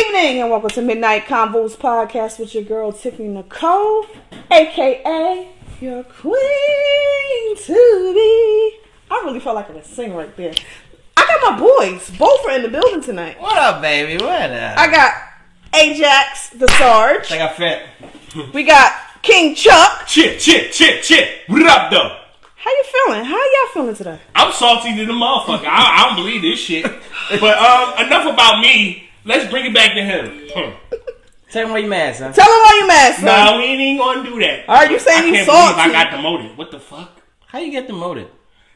evening and welcome to Midnight Convo's podcast with your girl Tiffany Nicole, aka your queen to be. I really felt like I could sing right there. I got my boys. Both are in the building tonight. What up, baby? What up? I got Ajax the Sarge. I got fit. We got King Chuck. Chip. What up, though? How you feeling? How y'all feeling today? I'm salty to the motherfucker. I don't believe this shit. But enough about me. Let's bring it back to him. Tell him why you mad, son. Tell him why you mad, son. No, we ain't gonna do that. All right, you saying you salty? I can't believe I got demoted. What the fuck? How you get demoted?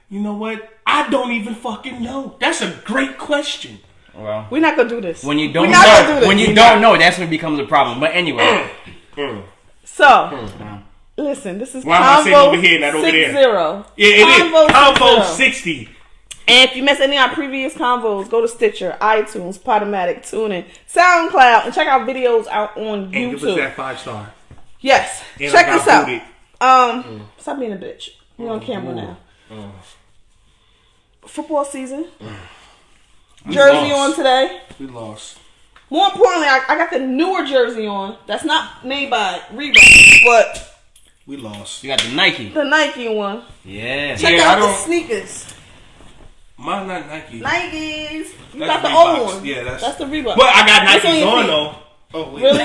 You know what? I don't even fucking know. That's a great question. Well, we're not gonna do this. When you don't know, when you don't know, that's when it becomes a problem. But anyway. So, listen, this is why am I sitting over here, not over 60. there? Yeah, it is. Convo 60. And if you missed any of our previous convos, go to Stitcher, iTunes, Podomatic, TuneIn, SoundCloud, and check our videos out on YouTube. And give us that 5-star. Yes. And check this out. Stop being a bitch. We're on camera now. Football season. Jersey on today. We lost. More importantly, I got the newer jersey on. That's not made by Reebok, but we lost. You got the Nike. The Nike one. Yeah. Check out the sneakers. Mine's not Nike. Nikes. You that's got the Reeboks. old one. Yeah, that's the Reebok. But I got Nikes on though. Oh wait. Really?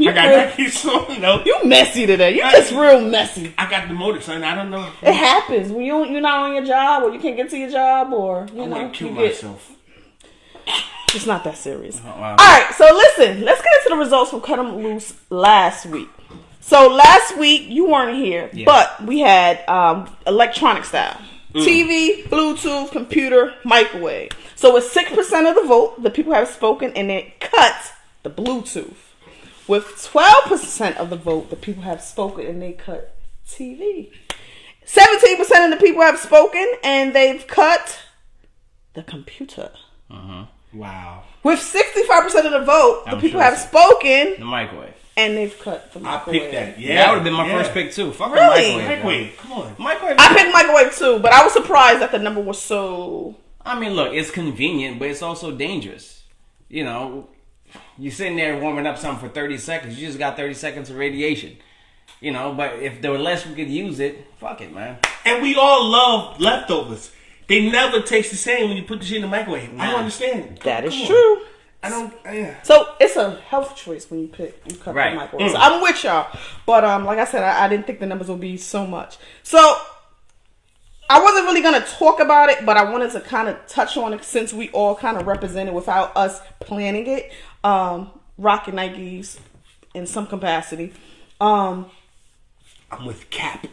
I got Nikes on though. You messy today. You just real messy. I got demoted, son. I don't know. It happens when you're not on your job, or you can't get to your job, or I want to kill myself. It's not that serious. Oh, wow. Alright, so listen. Let's get into the results from Cut 'em Loose last week. So last week, you weren't here, but we had electronic style. TV, Bluetooth, computer, microwave. So with 6% of the vote, the people have spoken and it cut the Bluetooth. With 12% of the vote, the people have spoken and they cut TV. 17% of the people have spoken and they've cut the computer. Wow. With 65% of the vote, the people have spoken. The microwave. And they've cut the microwave. I picked that. Yeah. That would have been my first pick too. Fuck really? Microwave. Come on. Microwave. I picked microwave too, but I was surprised that the number was so... I mean, look, it's convenient, but it's also dangerous. You know, you're sitting there warming up something for 30 seconds. You just got 30 seconds of radiation. You know, but if there were less we could use it, fuck it, man. And we all love leftovers. They never taste the same when you put the shit in the microwave. Nah. I don't understand. That is true. I don't. So it's a health choice when you cut the microwave. So I'm with y'all, but like I said, I didn't think the numbers would be so much. So I wasn't really gonna talk about it, but I wanted to kind of touch on it since we all kind of represented without us planning it. Rocking Nikes in some capacity. I'm with Cap.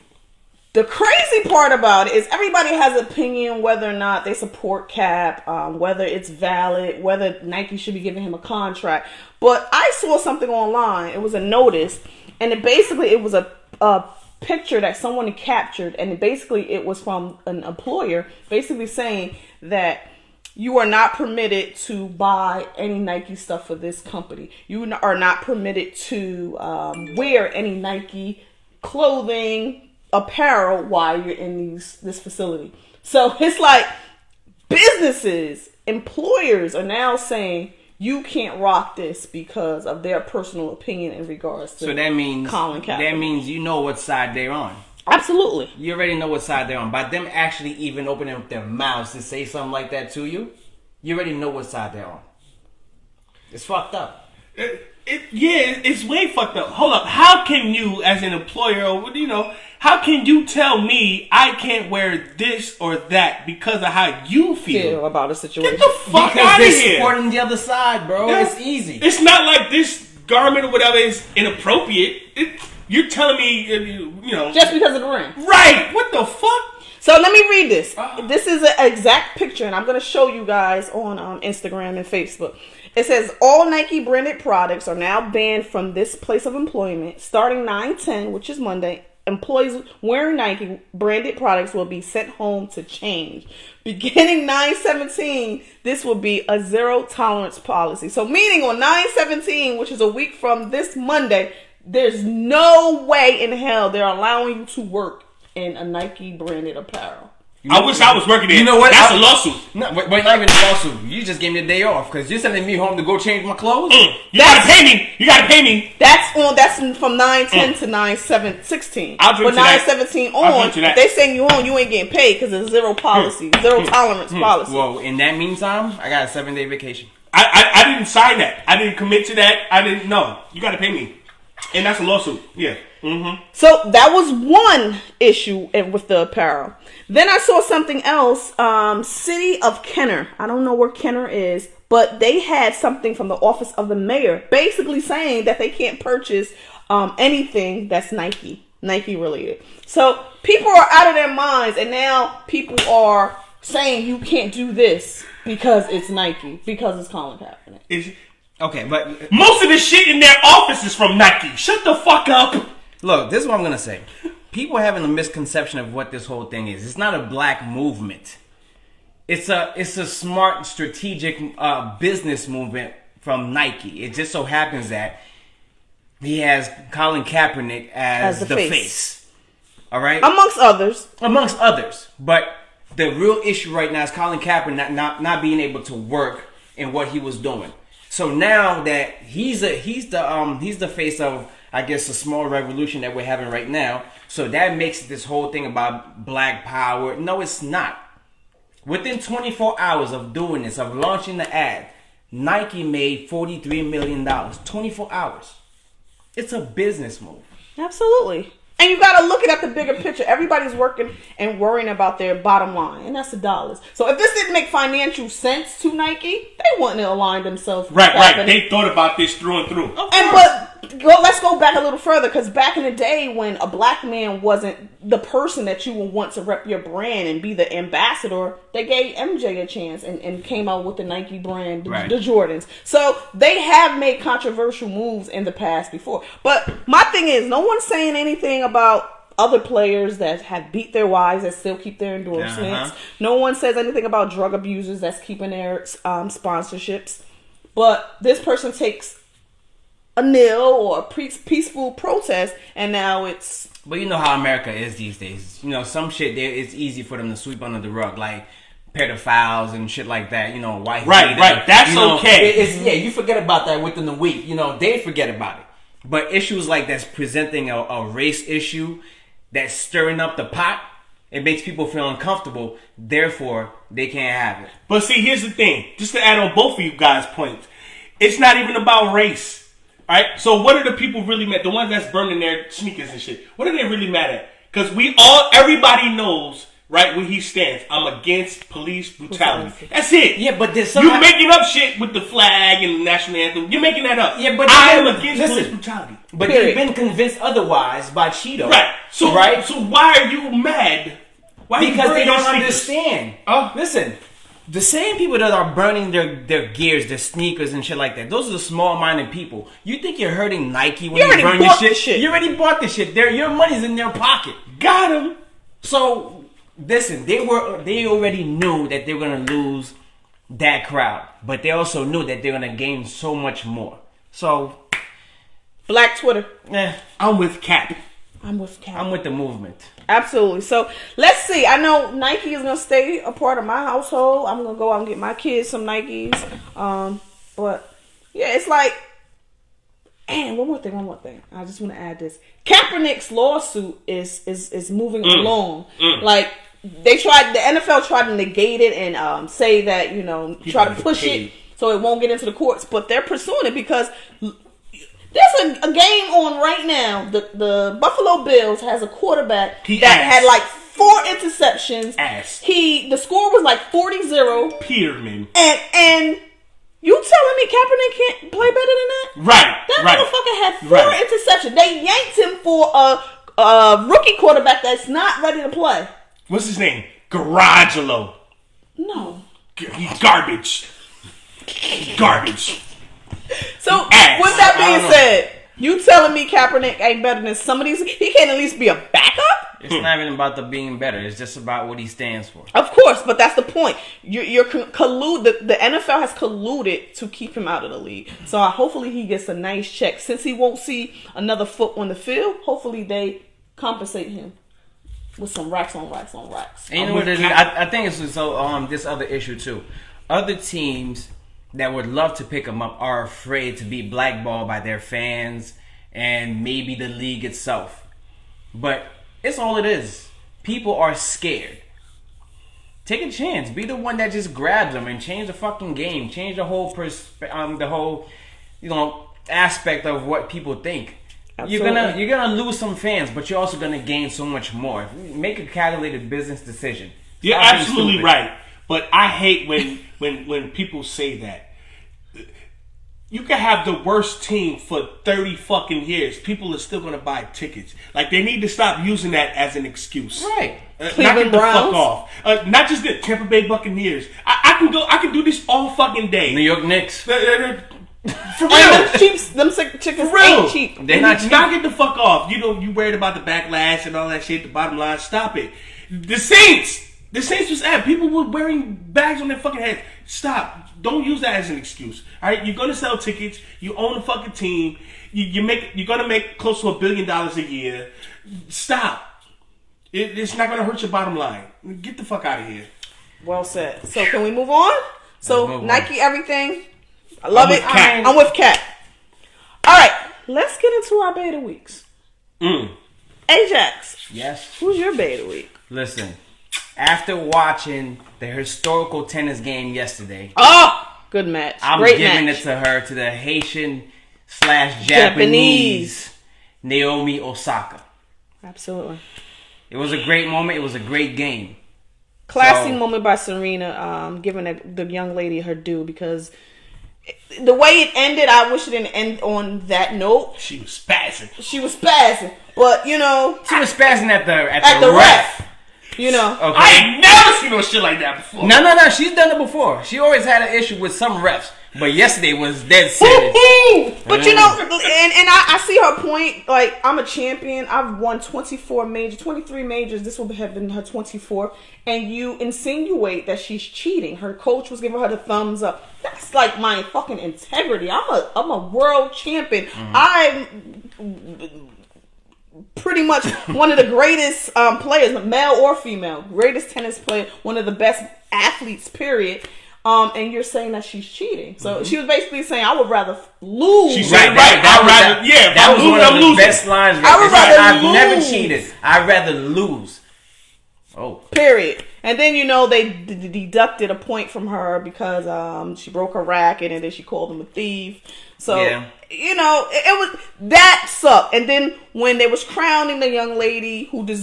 The crazy part about it is everybody has an opinion whether or not they support Cap, whether it's valid, whether Nike should be giving him a contract. But I saw something online. It was a notice, and it was a picture that someone had captured, and it was from an employer basically saying that you are not permitted to buy any Nike stuff for this company. You are not permitted to wear any Nike clothing, apparel while you're in this facility. So it's like businesses, employers are now saying you can't rock this because of their personal opinion in regards to Colin Kaepernick. That means you know what side they're on. Absolutely. You already know what side they're on. By them actually even opening up their mouths to say something like that to you, you already know what side they're on. It's fucked up. It's way fucked up. Hold up. How can you, as an employer, how can you tell me I can't wear this or that because of how you feel about a situation? Get the fuck out of here. They're supporting the other side, bro. Yeah. It's easy. It's not like this garment or whatever is inappropriate. You're telling me, just because of the ring. Right. What the fuck? So let me read this. This is an exact picture, and I'm going to show you guys on Instagram and Facebook. It says, all Nike branded products are now banned from this place of employment. Starting 9/10, which is Monday, employees wearing Nike branded products will be sent home to change. Beginning 9/17, this will be a zero tolerance policy. So meaning on 9/17, which is a week from this Monday, there's no way in hell they're allowing you to work in a Nike branded apparel. I wish I was working there. You know what? That's a lawsuit. No, but not even a lawsuit. You just gave me the day off because you're sending me home to go change my clothes. You gotta pay me. You gotta pay me. That's from 9/10 to 9/16. I'll drink but to that. 9/17 I'll on, drink to that. if they send you home, you ain't getting paid because it's zero policy, zero tolerance policy. Well, in that meantime, I got a 7-day vacation. I didn't sign that. I didn't commit to that. I didn't know. You gotta pay me. And that's a lawsuit. Yeah. Mm-hmm. So that was one issue with the apparel. Then I saw something else. City of Kenner. I don't know where Kenner is, but they had something from the office of the mayor basically saying that they can't purchase anything that's Nike related. So people are out of their minds, and now people are saying you can't do this because it's Nike, because it's Colin Kaepernick. Okay, but most of the shit in their office is from Nike. Shut the fuck up. Look, this is what I'm gonna say. People are having a misconception of what this whole thing is. It's not a black movement. It's a smart, strategic business movement from Nike. It just so happens that he has Colin Kaepernick as the face. All right, amongst others. But the real issue right now is Colin Kaepernick not being able to work in what he was doing. So now that he's the face of, I guess, a small revolution that we're having right now. So that makes this whole thing about black power. No, it's not. Within 24 hours of doing this, of launching the ad, Nike made $43 million. 24 hours. It's a business move. Absolutely. And you got to look at the bigger picture. Everybody's working and worrying about their bottom line, and that's the dollars. So if this didn't make financial sense to Nike, they wouldn't have aligned themselves. Right. They thought about this through and through. Let's go back a little further, because back in the day when a black man wasn't the person that you would want to rep your brand and be the ambassador, they gave MJ a chance and came out with the Nike brand, the Jordans. So they have made controversial moves in the past before. But my thing is, no one's saying anything about other players that have beat their wives that still keep their endorsements. No one says anything about drug abusers that's keeping their sponsorships. But this person takes a nil or a peaceful protest, and now it's... But you know how America is these days. You know, some shit there, it's easy for them to sweep under the rug, like pedophiles and shit like that. You know, white right. That's okay. You forget about that within the week. You know, they forget about it. But issues like that's presenting a race issue that's stirring up the pot, it makes people feel uncomfortable. Therefore, they can't have it. But see, here's the thing. Just to add on both of you guys' points, it's not even about race. Alright, so what are the people really mad? The ones that's burning their sneakers and shit. What are they really mad at? Because everybody knows, right, where he stands. I'm against police brutality. That's it. Yeah, but there's you're making up shit with the flag and the national anthem. You're making that up. Yeah, but I am against police brutality. But you've been convinced otherwise by Cheeto. Right. So why are you mad? Because they don't understand. Listen. The same people that are burning their gears, their sneakers and shit like that, those are the small-minded people. You think you're hurting Nike when you burn your shit? You already bought the shit. Your money's in their pocket. Got him. So, listen, they already knew that they were going to lose that crowd. But they also knew that they're going to gain so much more. So, Black Twitter. I'm with Cap. I'm with Cap. I'm with the movement. Absolutely. So let's see. I know Nike is gonna stay a part of my household. I'm gonna go out and get my kids some Nikes. But yeah, it's like, and one more thing. I just want to add this. Kaepernick's lawsuit is moving along. Like the NFL tried to negate it and say that try to push it so it won't get into the courts, but they're pursuing it because there's a game on right now. The Buffalo Bills has a quarterback had like 4 interceptions. The score was like 40-0. Peterman. And you telling me Kaepernick can't play better than that? Right. That motherfucker had 4 interceptions. They yanked him for a rookie quarterback that's not ready to play. What's his name? Garagelo. No. He's garbage. So, with that being said, you telling me Kaepernick ain't better than some of these? He can't at least be a backup? It's not even about the being better. It's just about what he stands for. Of course, but that's the point. You're the NFL has colluded to keep him out of the league. So hopefully he gets a nice check. Since he won't see another foot on the field, hopefully they compensate him. with some racks on racks on racks. And you know what it is? I think it's so this other issue too. Other teams that would love to pick him up are afraid to be blackballed by their fans and maybe the league itself. But it's all it is. People are scared. Take a chance. Be the one that just grabs them and change the fucking game. Change the whole aspect of what people think. Absolutely. You're gonna lose some fans, but you're also gonna gain so much more. Make a calculated business decision. You're absolutely right. But I hate when people say that. You can have the worst team for 30 fucking years. People are still going to buy tickets. Like, they need to stop using that as an excuse. Right. Knock it the fuck off. Not just the Tampa Bay Buccaneers. I can do this all fucking day. New York Knicks. For real. Them chickens For real. ain't cheap. They're not cheap. Knock it the fuck off. You worried about the backlash and all that shit. The bottom line, stop it. The Saints was at. People were wearing bags on their fucking heads. Stop. Don't use that as an excuse. All right, you're gonna sell tickets. You own a fucking team. You're gonna make close to $1 billion a year. Stop. It's not gonna hurt your bottom line. Get the fuck out of here. Well said. So can we move on? So move Nike, everything. I love I'm it. with Cat. I'm with Cat. All right, let's get into our beta weeks. Ajax, Yes. who's your beta week? Listen, after watching the historical tennis game yesterday, Oh, good match. I'm Great giving match. it to her, to the Haitian/Japanese Naomi Osaka. Absolutely. It was a great moment. It was a great game. Classy So- moment by Serena, giving the young lady her due, because the way it ended, I wish it didn't end on that note. She was spazzing. She was spazzing, but She was spazzing at the ref. You know, Okay. I ain't never seen no shit like that before. No. She's done it before. She always had an issue with some refs, but yesterday was dead serious. but you know, and I see her point. Like, I'm a champion. I've won 23 majors. This will have been her 24th. And you insinuate that she's cheating. Her coach was giving her the thumbs up. That's like my fucking integrity. I'm a world champion. I'm pretty much one of the greatest players, male or female, greatest tennis player, one of the best athletes, period. And you're saying that she's cheating. So she was basically saying, I would rather lose. She said, Right. That was one of the losing. best lines. I would rather I've lose. never cheated. I'd rather lose. Oh. Period. And then, you know, they deducted a point from her because she broke her racket, and then she called him a thief. So, Yeah. you know, it was, that sucked. And then when they was crowning the young lady who she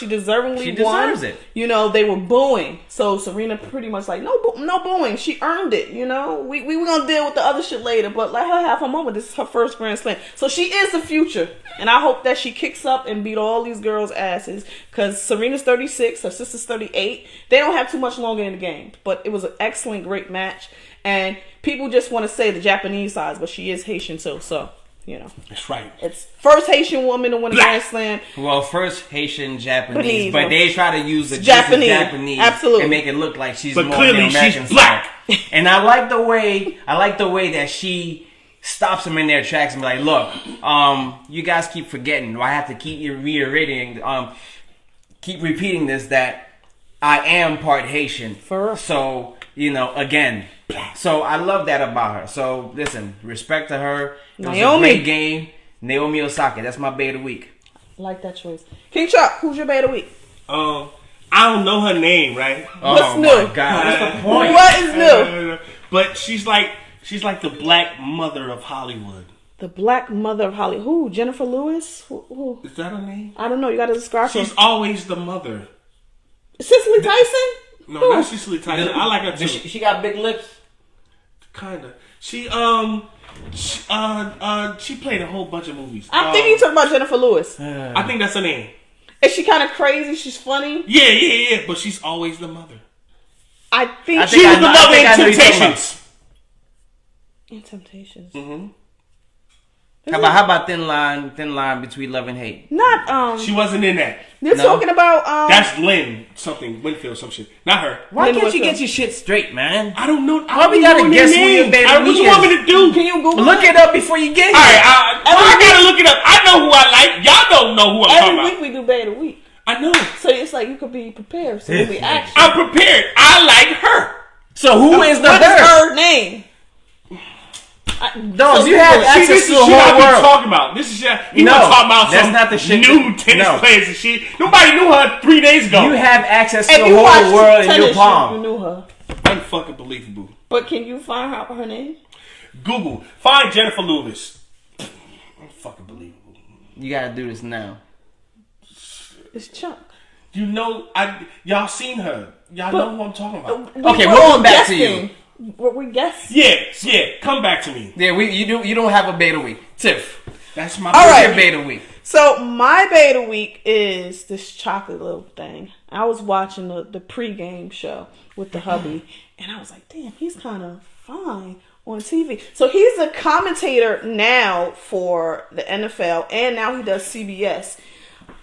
deservingly She won. deserves it. You know, they were booing. So Serena pretty much like, no booing. She earned it. You know, we were gonna deal with the other shit later, but let her have her moment. This is her first Grand Slam, so she is the future. And I hope that she kicks up and beat all these girls' asses, because Serena's 36, her sister's 38. They don't have too much longer in the game, but it was an excellent, great match. And people just want to say the Japanese size, but she is Haitian too, so, you know. That's right. It's first Haitian woman to win a Grand Slam. Well, first Haitian, Japanese, Japanese, but they try to use the Japanese, absolutely, and make it look like she's But more clearly American she's black. style. And I like the way that she stops them in their tracks and be like, look, you guys keep forgetting. I have to keep reiterating, keep repeating this, that I am part Haitian. For real. So, you know, again. So I love that about her. So listen, respect to her. It was a great game. Naomi Osaka, that's my beta week. I like that choice. King Chuck, who's your beta week? I don't know her name, right? What's new? My God, what's the point? What is new? But she's like the black mother of Hollywood. The black mother of Hollywood. Who? Jennifer Lewis? Who? Is that her name? I don't know. You got to describe her. She's always the mother. Cicely Tyson? No, Who? not Cicely Tyson. I like her too. She got big lips. Kinda. She played a whole bunch of movies. I think you talking about Jennifer Lewis. I think that's her name. Is she kind of crazy? She's funny? Yeah. But she's always the mother. I think She was the I mother think I know in who you're talking Temptations. in Temptations. Mm-hmm. How about thin line between love and hate? Not She wasn't in that. You're talking about That's Lynn something, Winfield, some shit. Not her. Why can't What's you up? get your shit straight, man? I don't know. Why we gotta guess who your baby What you week want is? me to do? Can you Google Look it up before you get here. Alright, I gotta look it up. I know who I like. Y'all don't know who I'm talking Every about. week we do beta week. I know. So it's like you could be prepared. So it'll be action. I'm prepared. I like her. So who is the What is her? her name? Dogs, you have access this to is the shit I whole be world. talking about. This is shit. You No, want to talk about that's some not the shit new tennis no. players and shit. Nobody knew her 3 days ago. You have access to If the you watch whole world in tennis, your palm. you knew her. Unfucking believable. But can you find out her name? Google. Find Jennifer Lewis. Unfucking believable. You gotta do this now. It's Chuck. You know, y'all seen her. Y'all know who I'm talking about. Okay, we'll come back to you. What we guess? Yeah. Come back to me. Yeah, you don't have a beta week. Tiff, That's my All right. your beta week. So my beta week is this chocolate little thing. I was watching the pregame show with the hubby, and I was like, damn, he's kind of fine on TV. So he's a commentator now for the NFL, and now he does CBS.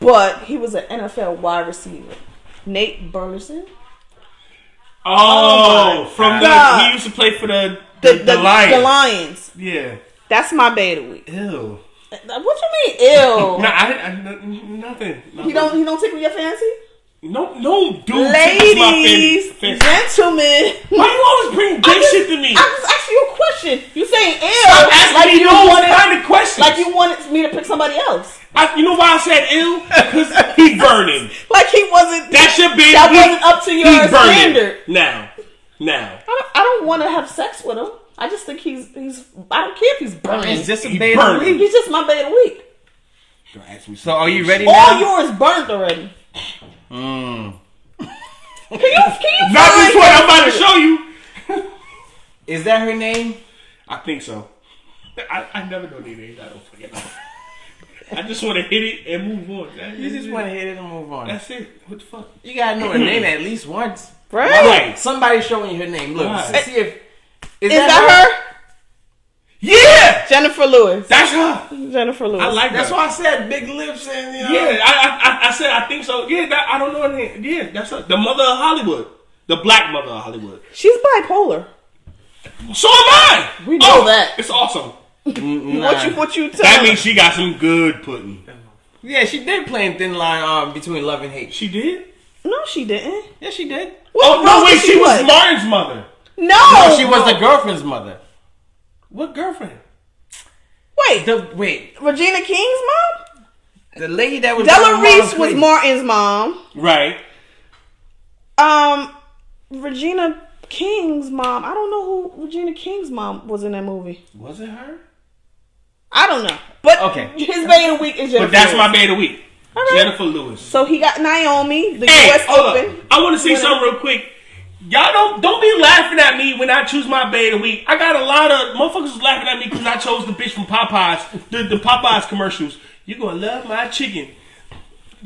But he was an NFL wide receiver. Nate Burleson. From God. he used to play for the The Lions. The Lions. Yeah. That's my beta week. Ew. What you mean, ew? Nah, nothing. He don't tickle your fancy? No, dude. Ladies, gentlemen. Why you always bring gay shit to me? I just asked you a question. You saying ew? Stop asking like me you those wanted, kind of questions. like you wanted me to pick somebody else. You know why I said ill? Because he's burning. Like he wasn't. That should be. That wasn't up to your he's burning. standard. Now. I don't want to have sex with him. I just think he's. I don't care if he's burning. It's just a He beta burning. week. He's just my beta week. So are you ready All now? yours burnt already. Can you Not find this one I'm about to show you. Is that her name? I think so. I never know their names. I don't forget. I just want to hit it and move on. You just want to hit it and move on. That's it. What the fuck? You gotta know her name at least once. Right? Somebody's showing you her name. Look, Right. see if Is that her? Yeah, Jennifer Lewis. that's her. Jennifer Lewis. I like That's her. why I said big lips and you know. Yeah, I said I think so. Yeah, I don't know her name. Yeah, that's her. The mother of Hollywood, the black mother of Hollywood. She's bipolar. So am I. We know that. It's awesome. Nah. What you tell That me? means she got some good pudding. Yeah, she did play in Thin Line between love and hate. She did. No, she didn't. Yeah, she did. What Oh no, role wait, did she was play? Martin's mother. No, No, she was the girlfriend's mother. What girlfriend? Wait, Wait, Regina King's mom? the lady that was Della Reese was Martin's mom. Right. Regina King's mom. I don't know who Regina King's mom was in that movie. Was it her? I don't know. But Okay. his beta week is Jennifer But that's Lewis. my beta week. All right. Jennifer Lewis. So he got Naomi, the Hey, U.S. hold Open. up. I want to say something real quick. Y'all don't be laughing at me when I choose my beta week. I got a lot of motherfuckers was laughing at me because I chose the bitch from Popeyes, the Popeyes commercials. You gonna love my chicken.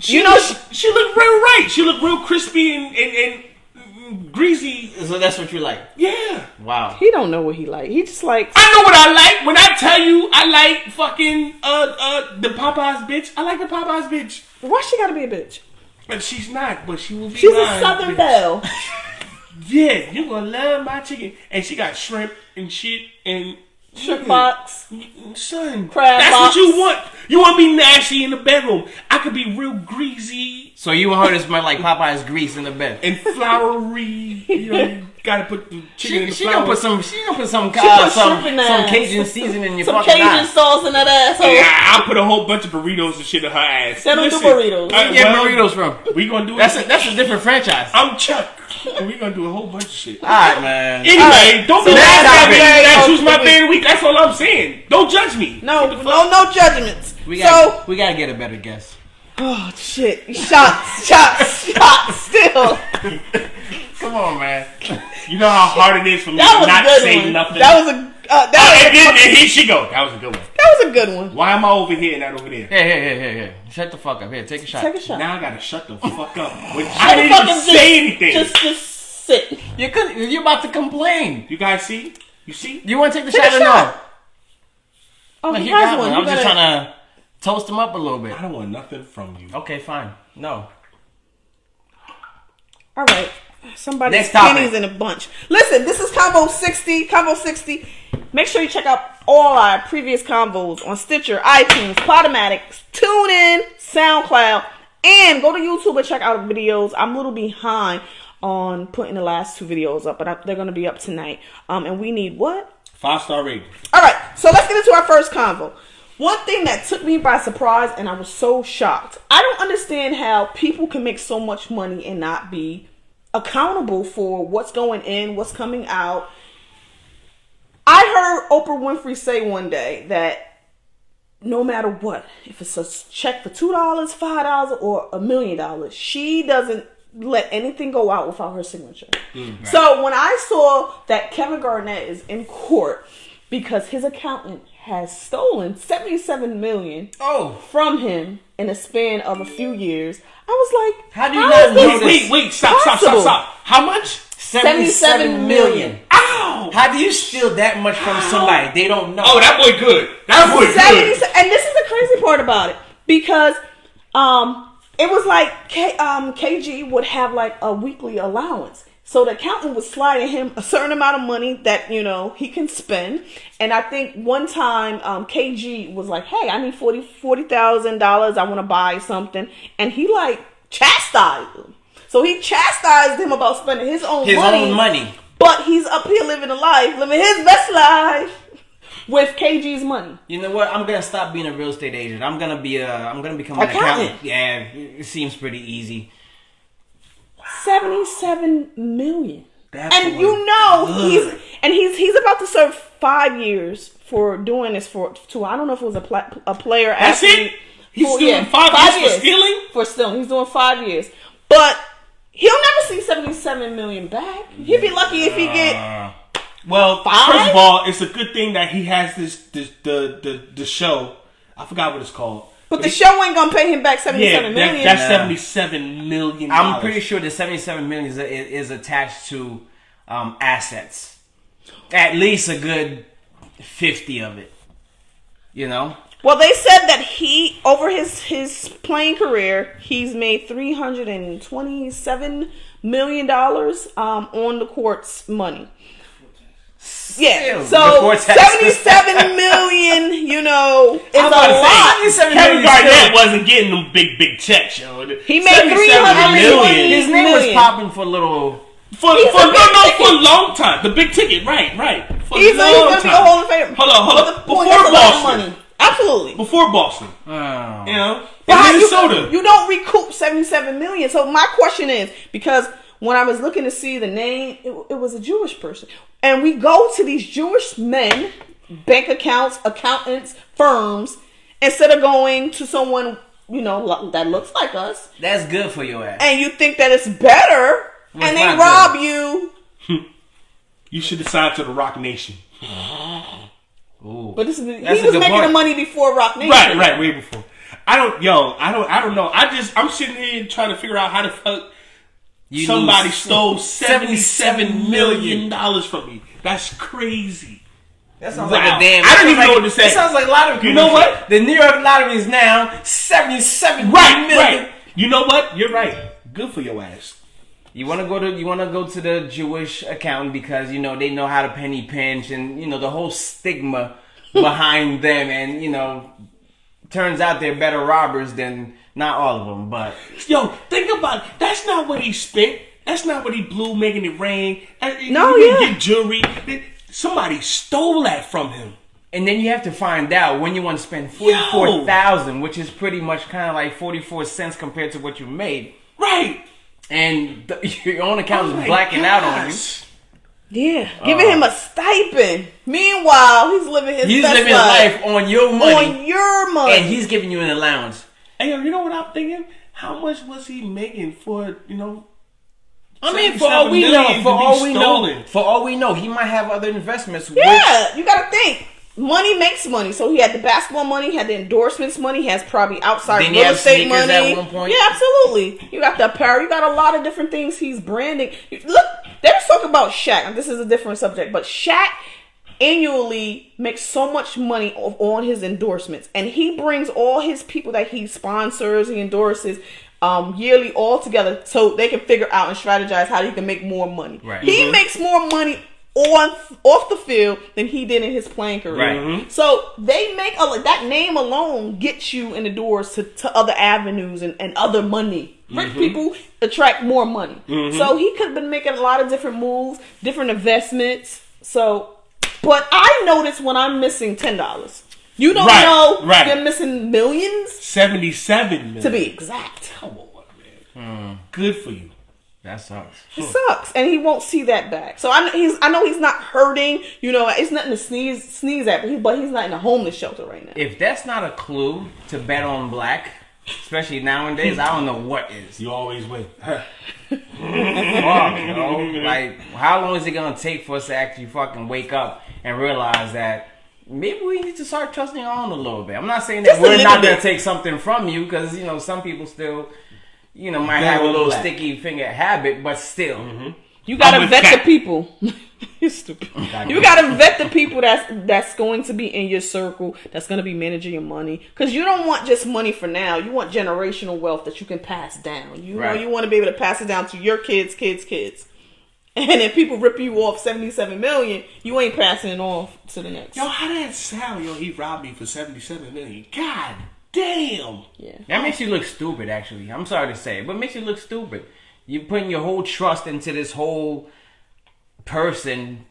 She looked real right. She looked real crispy and greasy. So that's what you like. Yeah. Wow. He don't know what he like. He just like. I know what I like. When I tell you I like fucking the Popeyes bitch, I like the Popeyes bitch. Why she gotta be a bitch? But she's not, but she will be. She's mine, a Southern bitch. belle. Yeah, you gonna love my chicken. And she got shrimp and shit and Shrimp box. son. Crab that's box. what you want. You want me nasty in the bedroom. I could be real greasy So you want her to smell like Popeye's grease in the bed? and floury. You gotta put the chicken in the She flour. gonna put some. She gonna put some. put shrimp in some that. Cajun seasoning in your Some fucking Cajun ass. sauce in that asshole. Yeah, I'll put a whole bunch of burritos and shit in her ass. They don't do Listen, burritos. I- Where you get well, burritos from? We gonna do That's it. a different franchise. I'm Chuck. And we gonna do a whole bunch of shit. All right, man. Anyway, don't be So laughing that's at me. our very That own choose my week. bad week. That's all I'm saying. Don't judge me. No judgments. We So, gotta get a better guess. oh shit, shots, still. Come on, man. You know how hard it is for me That to was not a good say one. nothing. That was a and here she go. That was a good one. good one. Why am I over here and not over there? Hey. Shut the fuck up. Here, take a shot. Take a shot. Now I gotta shut the fuck up. I Shut the didn't fuck even up, say anything. Just sit. You're about to complain. You guys see? You see? You want to take the Take shot a or no? shot. Oh, Like, he you has got one. one. You I'm just gotta- trying to toast him up a little bit. I don't want nothing from you. Okay, fine. No. All right. Somebody's Next topic. pennies in a bunch. Listen, this is Convo 60. Convo 60. Make sure you check out all our previous convos on Stitcher, iTunes, Podomatic, TuneIn, SoundCloud, And go to YouTube and check out videos. I'm a little behind on putting the last 2 videos up, but they're going to be up tonight. And we need what? 5-star rating. All right, so let's get into our first convo. One thing that took me by surprise, and I was so shocked. I don't understand how people can make so much money and not be accountable for what's going in, what's coming out. I heard Oprah Winfrey say one day that no matter what, if it's a check for $2, $5, or $1 million, she doesn't let anything go out without her signature. Right. So when I saw that Kevin Garnett is in court because his accountant has stolen $77 million from him in a span of a few years, I was like, how do you not know this? Wait, stop. How much? $77 million. Ow! How do you steal that much from somebody? They don't know. Oh, that boy good. And this is the crazy part about it, because it was like KG would have like a weekly allowance. So the accountant was sliding him a certain amount of money that, he can spend. And I think one time KG was like, hey, I need $40,000. I want to buy something. And he like chastised him. So he chastised him about spending his own money. But he's up here living his best life with KG's money. You know what? I'm gonna stop being a real estate agent. I'm gonna become an accountant. Yeah, it seems pretty easy. $77 million. And he's about to serve 5 years for doing this to I don't know if it was a player. That's it? He's doing 5 years for stealing? For stealing. He's doing 5 years. But he'll never see $77 million back. He'd be lucky if he get well, 5? First of all, it's a good thing that he has the show. I forgot what it's called. But the show ain't gonna pay him back $77 million. That's $77 million. I'm pretty sure the $77 million is attached to assets. At least a good 50 of it. Well, they said that he, over his playing career, he's made $327 million on the court's money. Yeah, so $77 million, is a lot. Kevin Garnett wasn't getting them big checks, yo. He made $300 million. His name was popping for a little. For a long time. The big ticket, right. For he's going to be a Hall of Famer. Hold on. Before Boston. Absolutely. Before Boston. But Minnesota. You don't recoup $77 million. So my question is, because when I was looking to see the name, it was a Jewish person. And we go to these Jewish men, bank accounts, accountants, firms, instead of going to someone, that looks like us. That's good for your ass. And you think that it's better, and they rob you. You should decide to the Rock Nation. Ooh. But he was making the money before Rock Nation. Right, way before. I don't know. I'm sitting here trying to figure out how the fuck somebody stole $77 million from me. That's crazy. That sounds like a damn. I don't even know what to say. It sounds like lottery. You know what? The New York lottery is now $77 million. Right. You know what? You're right. Good for your ass. You want to go to the Jewish accountant because they know how to penny pinch and the whole stigma behind them, and turns out they're better robbers than not all of them. But think about it. That's not what he spent. That's not what he blew making it rain. No, he didn't get jewelry. Somebody stole that from him. And then you have to find out when you want to spend $44,000, which is pretty much kind of like 44 cents compared to what you made. Right. And your own account is blacking out on you. Yeah, giving him a stipend. Meanwhile, he's living his life on your money. And he's giving you an allowance. And you know what I'm thinking? How much was he making for, I mean, for all we know, he might have other investments. Yeah, you got to think. Money makes money. So he had the basketball money, he had the endorsements money, he has probably outside real estate money. At one point. Yeah, absolutely. You got the apparel. You got a lot of different things he's branding. Look, they were talking about Shaq. This is a different subject, but Shaq annually makes so much money on his endorsements, and he brings all his people that he sponsors, he endorses, yearly all together so they can figure out and strategize how he can make more money. Right. He makes more money off the field than he did in his playing career. Right. Mm-hmm. So they make that name alone gets you in the doors to other avenues and other money. Rich people attract more money. So he could have been making a lot of different moves, different investments. So, but I notice when I'm missing $10. You don't know they're missing millions? 77 million. To be exact. Come on, man. Good for you. That sucks. It sucks, and he won't see that back. So I know he's not hurting. You know, it's nothing to sneeze at, but he's not in a homeless shelter right now. If that's not a clue to bet on black, especially nowadays, I don't know what is. You always win. Fuck, like, how long is it gonna take for us to actually fucking wake up and realize that maybe we need to start trusting on a little bit? I'm not saying that we're not gonna take something from you, because you know some people still, you know, might have a little sticky finger habit, but still, you gotta vet the people. You're stupid. You gotta vet the people that's going to be in your circle, that's going to be managing your money, because you don't want just money for now. You want generational wealth that you can pass down. You know, you want to be able to pass it down to your kids. And if people rip you off 77 million, you ain't passing it off to the next. Yo, how that sound? Yo, he robbed me for 77 million. God damn. Yeah. that makes you look stupid. Actually, I'm sorry to say, but it makes you look stupid. You're putting your whole trust into this whole person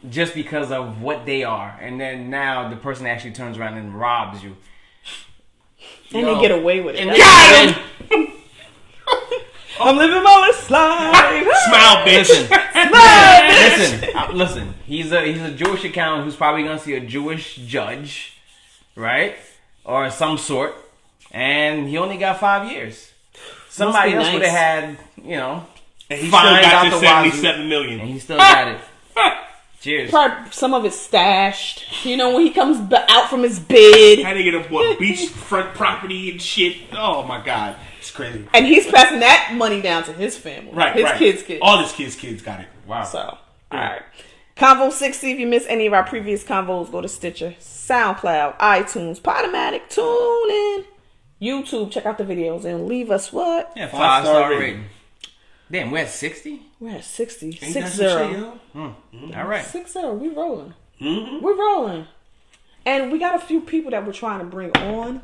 just because of what they are, and then now the person actually turns around and robs you, and they get away with it. Got him! I'm living my best life. Smile, bitch. Listen. He's a Jewish accountant who's probably gonna see a Jewish judge, right, or some sort, and he only got 5 years. Somebody else would have had, you know, and he still got the 77 million, and he still got it. Cheers. Probably some of it stashed. You know, when he comes out from his bed. How they get a beachfront property and shit? Oh my god, it's crazy. And he's passing that money down to his family, his kids. All his kids got it. Wow. So, all right. Convo 60. If you missed any of our previous convos, go to Stitcher, SoundCloud, iTunes, Podomatic, TuneIn, YouTube. Check out the videos and leave us what? Yeah, 5-star rating. Damn, we're at 60? We're at 60. Ain't 6-0. All right. 6-0. We rolling. We're rolling. And we got a few people that we're trying to bring on.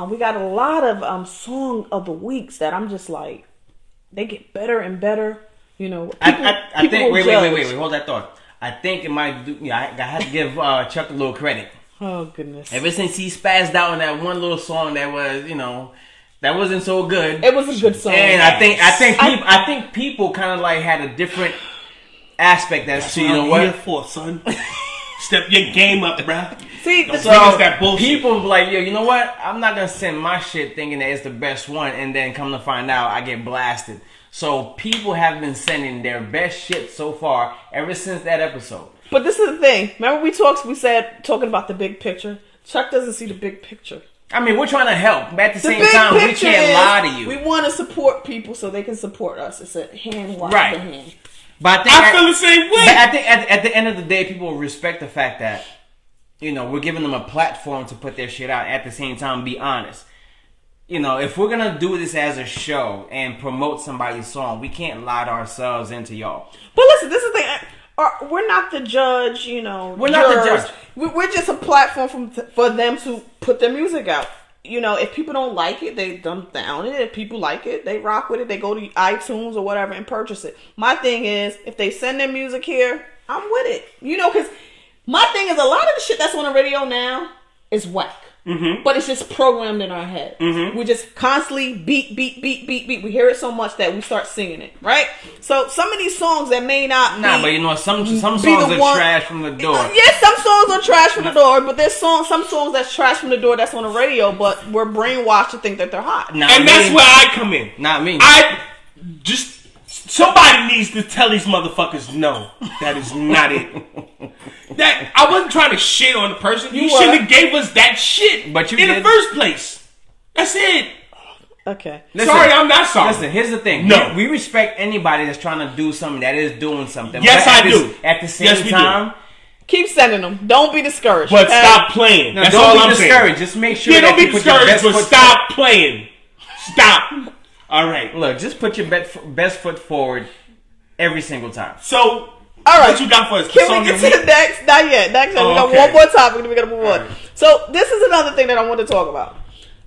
We got a lot of song of the weeks that I'm just like, they get better and better. You know, I think. Wait. Hold that thought. I think it might do. I have to give Chuck a little credit. Oh goodness! Ever since he spazzed out on that one little song that was, you know, that wasn't so good. It was a good song, and I think people kind of like had a different aspect. That's what I'm here for, son. Step your game up, bruh. See, don't bring us that bullshit. People like, yo, you know what? I'm not gonna send my shit thinking that it's the best one, and then come to find out I get blasted. So people have been sending their best shit so far ever since that episode. But this is the thing. Remember we said talking about the big picture. Chuck doesn't see the big picture. I mean, we're trying to help, but at the same time, we can't lie to you. We want to support people so they can support us. It's a hand wash the hand. But I feel the same way. But I think at the end of the day, people respect the fact that, you know, we're giving them a platform to put their shit out. At the same time, be honest. You know, if we're gonna do this as a show and promote somebody's song, we can't lie to ourselves and to y'all. But listen, this is the thing. We're not the judge, you know. We're not the judge. We're just a platform for them to put their music out. You know, if people don't like it, they dump down it. If people like it, they rock with it. They go to iTunes or whatever and purchase it. My thing is, if they send their music here, I'm with it. You know, because my thing is, a lot of the shit that's on the radio now is whack. Mm-hmm. But it's just programmed in our head. Mm-hmm. We just constantly beat. We hear it so much that we start singing it, right? So some of these songs that may not but you know, some songs are trash from the door. Yes, some songs are trash from the door, but there's some songs that's trash from the door that's on the radio, but we're brainwashed to think that they're hot. That's where I come in. Not me. Somebody needs to tell these motherfuckers no. That is not it. That I wasn't trying to shit on the person. You shouldn't have gave us that shit but you in did. the first place. That's it. Okay. Listen, sorry, I'm not sorry. Listen, here's the thing. No. We respect anybody that's trying to do something that is doing something. Yes, I do. At the same time, keep sending them. Don't be discouraged. But stop playing. No, that's don't all be I'm discouraged. saying. Just make sure that don't you be put your best foot stop playing. Stop. All right. Look, just put your best foot forward every single time. So, All right. What you got for us? Can we get to the next? Not yet. Next time. We got one more topic, then we got to move on. Right. So this is another thing that I want to talk about.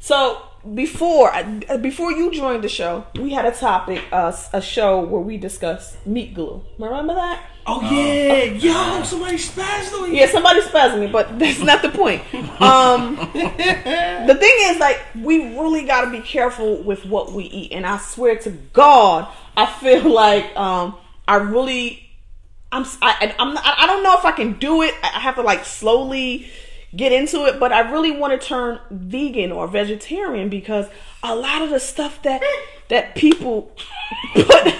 So before you joined the show, we had a topic, a show where we discussed meat glue. Remember that? Oh yeah, yo, somebody spazzed on you. Yeah, somebody spazzed me, but that's not the point. The thing is, like, we really got to be careful with what we eat, and I swear to God, I feel like I don't know if I can do it. I have to like slowly get into it, but I really want to turn vegan or vegetarian because a lot of the stuff that people put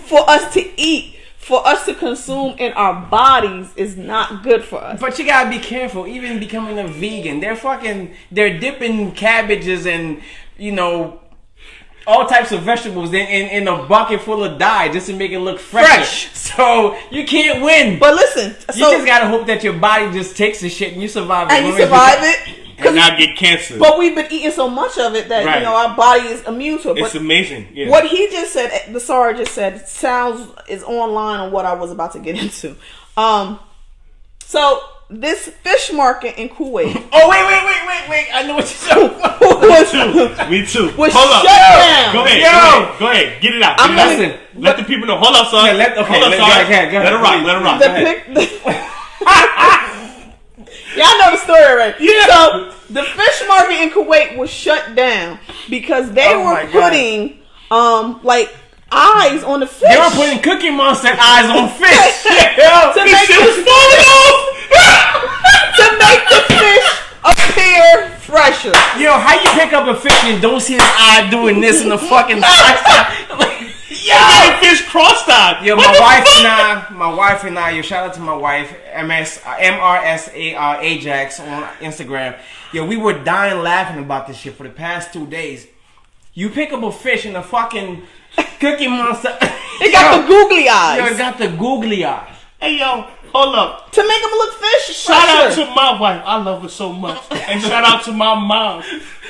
for us to eat, for us to consume in our bodies, is not good for us. But you gotta be careful. Even becoming a vegan, they're dipping cabbages and all types of vegetables in a bucket full of dye just to make it look fresh. So you can't win. But listen, you just gotta hope that your body just takes the shit and you survive it. And you survive it. And not get cancer. But we've been eating so much of it that our body is immune to it. It's amazing. Yeah. What he just said, the Sara just said, is online on what I was about to get into. So this fish market in Kuwait. Oh wait! I know what you're saying. Me too. Was Hold up. shut down. Go ahead. Get it out. Listen. Let the people know. Hold up, son. Let it rock. Y'all know the story already. Yeah. So the fish market in Kuwait was shut down because they were putting like eyes on the fish. They were putting Cookie Monster eyes on fish. to make the fish appear fresher. Yo, how you pick up a fish and don't see his eye doing this in the fucking Yeah, fish cross-eyed. Yo, my wife and I, shout out to my wife, MRSAR Ajax on Instagram. Yo, we were dying laughing about this shit for the past 2 days. You pick up a fish and the fucking Cookie Monster. It got the googly eyes. Yo, it got the googly eyes. Hey, yo, hold up. To make them look fish. Shout out to my wife. I love her so much. And shout out to my mom.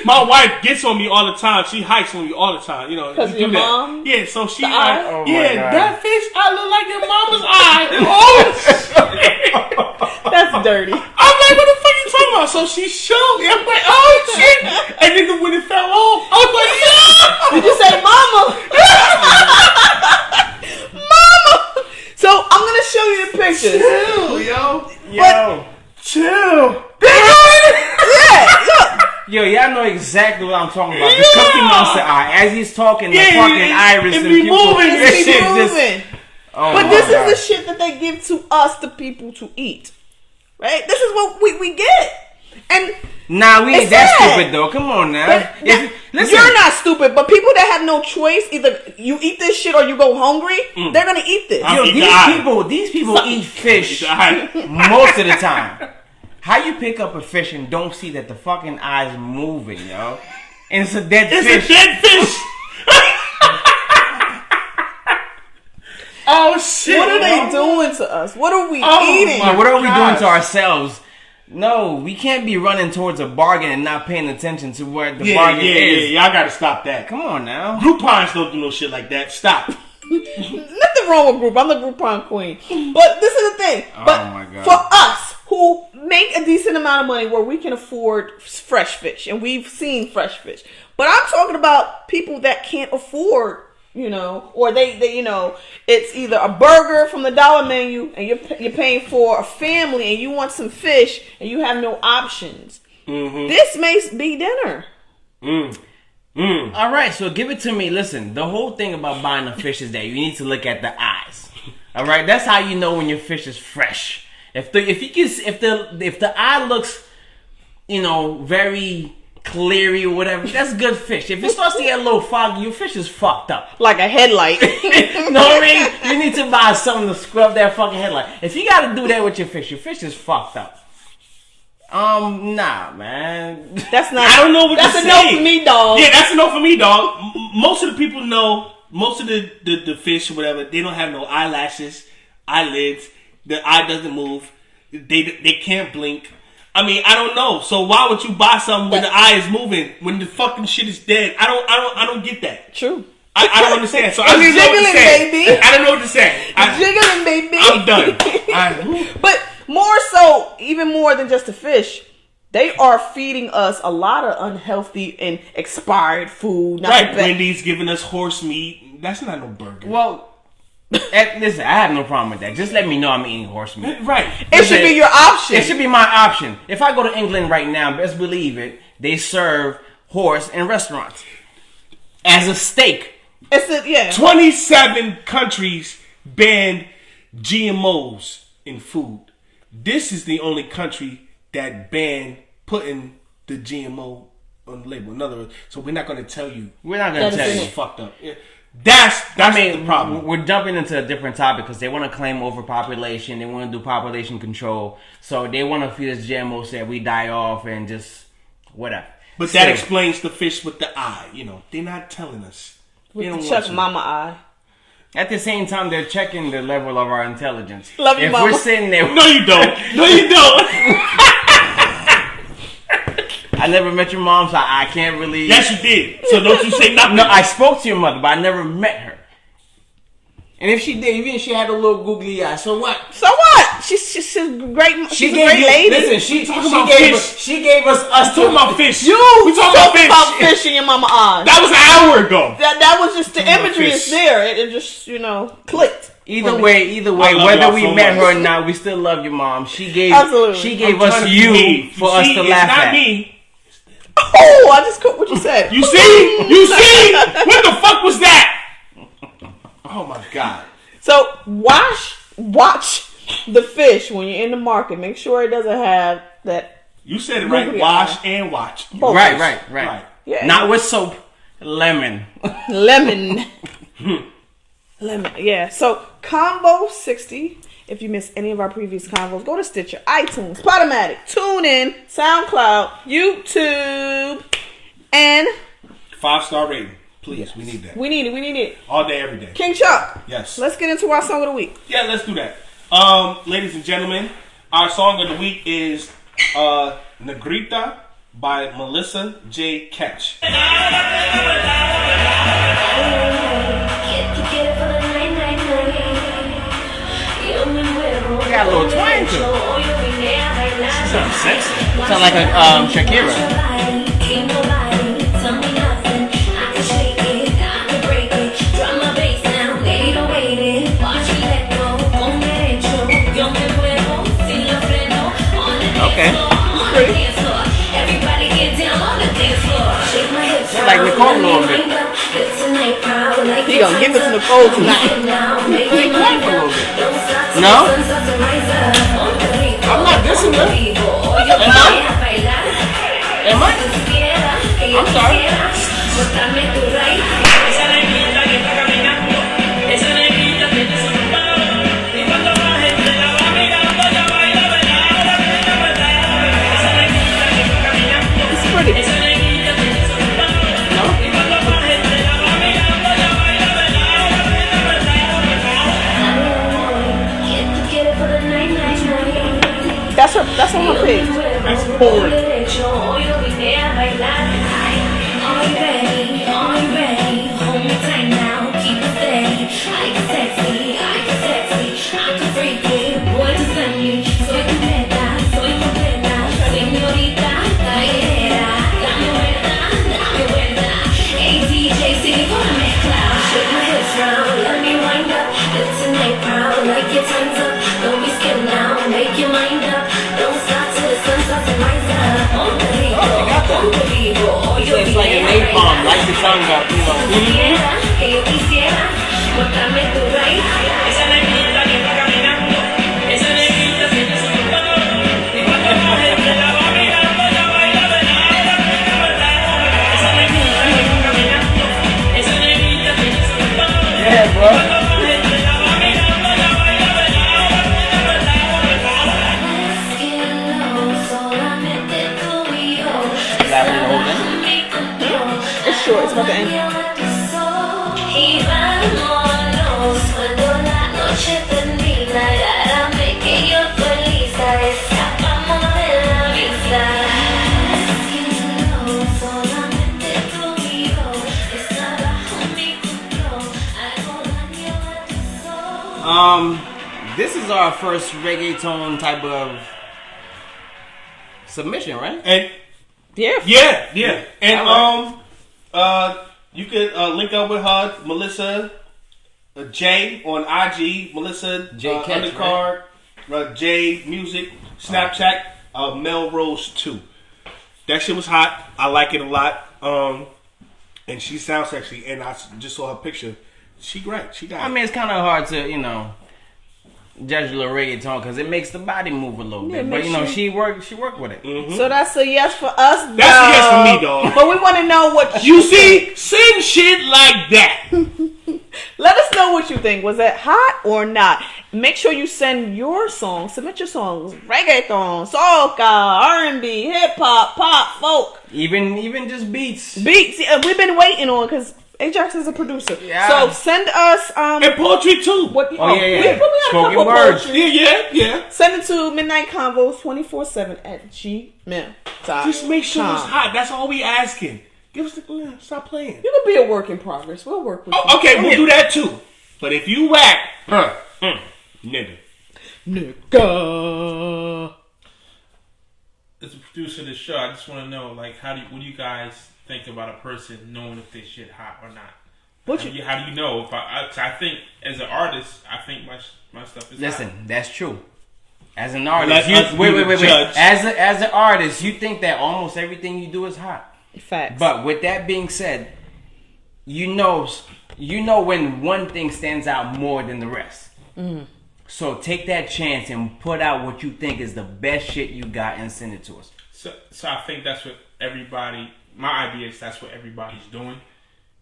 My wife gets on me all the time. She hikes on me all the time. Because your mom? Yeah, so she like, that fish, I look like your mama's eye. Oh, shit. That's dirty. I'm like, what the fuck you talking about? So she showed me. I'm like, oh, shit. And then when it fell off, I was like, yeah. Did you say mama? Mama. So I'm going to show you the pictures. Chill. Yeah, look. Yo, y'all know exactly what I'm talking about. The Cookie Monster eye. As he's talking, the fucking iris it and be people. moving. It's moving. But this is the shit that they give to us, the people, to eat. Right? This is what we get. And nah, we ain't that stupid though. Come on now. Listen, you're not stupid, but people that have no choice, either you eat this shit or you go hungry, they're gonna eat this. Yo, these people eat fish most of the time. How you pick up a fish and don't see that the fucking eye's moving, yo? And it's a dead fish. It's a dead fish. Oh shit! What are they doing to us? What are we eating? What are we doing to ourselves? No, we can't be running towards a bargain and not paying attention to where the bargain is. Yeah, y'all gotta stop that. Come on now. Groupons don't do no shit like that. Stop. Nothing wrong with Groupon. I'm the Groupon queen. But this is the thing. But my God. For us who make a decent amount of money where we can afford fresh fish, and we've seen fresh fish. But I'm talking about people that can't afford, or they it's either a burger from the dollar menu and you're paying for a family and you want some fish and you have no options. Mm-hmm. This may be dinner. All right, so give it to me. Listen, the whole thing about buying a fish is that you need to look at the eyes. All right, that's how you know when your fish is fresh. If the eye looks, very cleary or whatever, that's good fish. If it starts to get a little foggy, your fish is fucked up. Like a headlight. You know what I mean? You need to buy something to scrub that fucking headlight. If you got to do that with your fish is fucked up. Nah, man. That's not. I don't know what that's to say. That's a no for me, dog. Yeah, that's a no for me, dog. Most of the people know. Most of the fish or whatever, they don't have no eyelashes, eyelids. The eye doesn't move. They can't blink. I mean, I don't know. So why would you buy something when the eye is moving when the fucking shit is dead? I don't get that. True. I don't understand. So I don't know what to say. Baby. I don't know what to say. Jiggling, baby. I'm done. But more so, even more than just the fish, they are feeding us a lot of unhealthy and expired food. Right, Wendy's giving us horse meat. That's not no burger. Well, listen, I have no problem with that. Just let me know I'm eating horse meat. Right. It should be your option. It should be my option. If I go to England right now, best believe it, they serve horse in restaurants as a steak. 27 countries banned GMOs in food. This is the only country that banned putting the GMO on the label. In other words, so we're not going to tell you. We're not going to tell you. It's fucked up. Yeah. That's the problem. We're jumping into a different topic because they want to claim overpopulation. They want to do population control. So they want to feed us GMOs that we die off and just whatever. But that explains the fish with the eye. You know, they're not telling us. With the Chuck Mama eye. At the same time, they're checking the level of our intelligence. Love you, if Mama. We're sitting there. No, you don't. No, you don't. I never met your mom, so I can't really. Yes, you did. So don't you say nothing. No, I spoke to your mother, but I never met her. And if she did, even if she had a little googly eye, so what? So what? She's great. She's a great lady. Listen, she gave us talking about fish. We talking about fish in your mama eyes. That was an hour ago. That was just the imagery is there. It just clicked. Either way, whether we met her or not, we still love your mom. She gave us you for us to laugh at. Not me. Oh, I just caught what you said. You see? What the fuck was that? Oh my God. So watch the fish when you're in the market. Make sure it doesn't have that. You said it right. Wash and watch. Both. Right. Yeah. Not with soap. Lemon. Lemon. Yeah. So Convo 60. If you missed any of our previous convos, go to Stitcher, iTunes, Podomatic, TuneIn, SoundCloud, YouTube, and 5-star rating. Please, we need that. We need it. All day, every day. King Chuck. Yes. Let's get into our song of the week. Yeah, let's do that. Ladies and gentlemen, our song of the week is Negrita by Melissa J. Ketch. Got a little twang to it. She sounds sexy. Sound like a Shakira. Okay. Sound like Nicole a little bit. He gonna give it to Nicole tonight. He clap a little bit. No? I'm not dissing her. Am I? I'm sorry. It's pretty. That's on her page. That's boring. It's like a napalm, like the song got, Yeah, bro. It's short. It's about to end. this is our first reggaeton type of submission, right? And yeah. And you can link up with her, Melissa J on IG, Melissa J Catch, Undercard, J Music, Snapchat, Melrose 2. That shit was hot. I like it a lot. And she sounds sexy. And I just saw her picture. She great. She got it. I mean, it's kind of hard to, judge a little reggaeton because it makes the body move a little bit. But, she worked with it. Mm-hmm. So that's a yes for us, dog. That's a yes for me, dog. But we want to know what you see. Send shit like that. Let us know what you think. Was it hot or not? Make sure you send your songs. Submit your songs. Reggaeton, soca, R&B, hip hop, pop, folk. Even just beats. Beats. We've been waiting on because Ajax is a producer. Yeah. So send us and poetry too. Yeah. We Spoken words. Yeah. Send it to midnightconvos247 at gmail.com. Just make sure it's hot. That's all we asking. Give us the stop playing. You can be a work in progress. We'll work with you. Okay, we'll do that too. But if you whack, nigga. As a producer of the show, I just want to know, like, what do you guys think about a person knowing if they shit hot or not? How do you know? If I think as an artist, I think my stuff is Listen, hot. that's true. As an artist, wait. As an artist, you think that almost everything you do is hot. Facts. But with that being said, you know when one thing stands out more than the rest. Mm. So take that chance and put out what you think is the best shit you got and send it to us. So I think that's what everybody. My idea is that's what everybody's doing.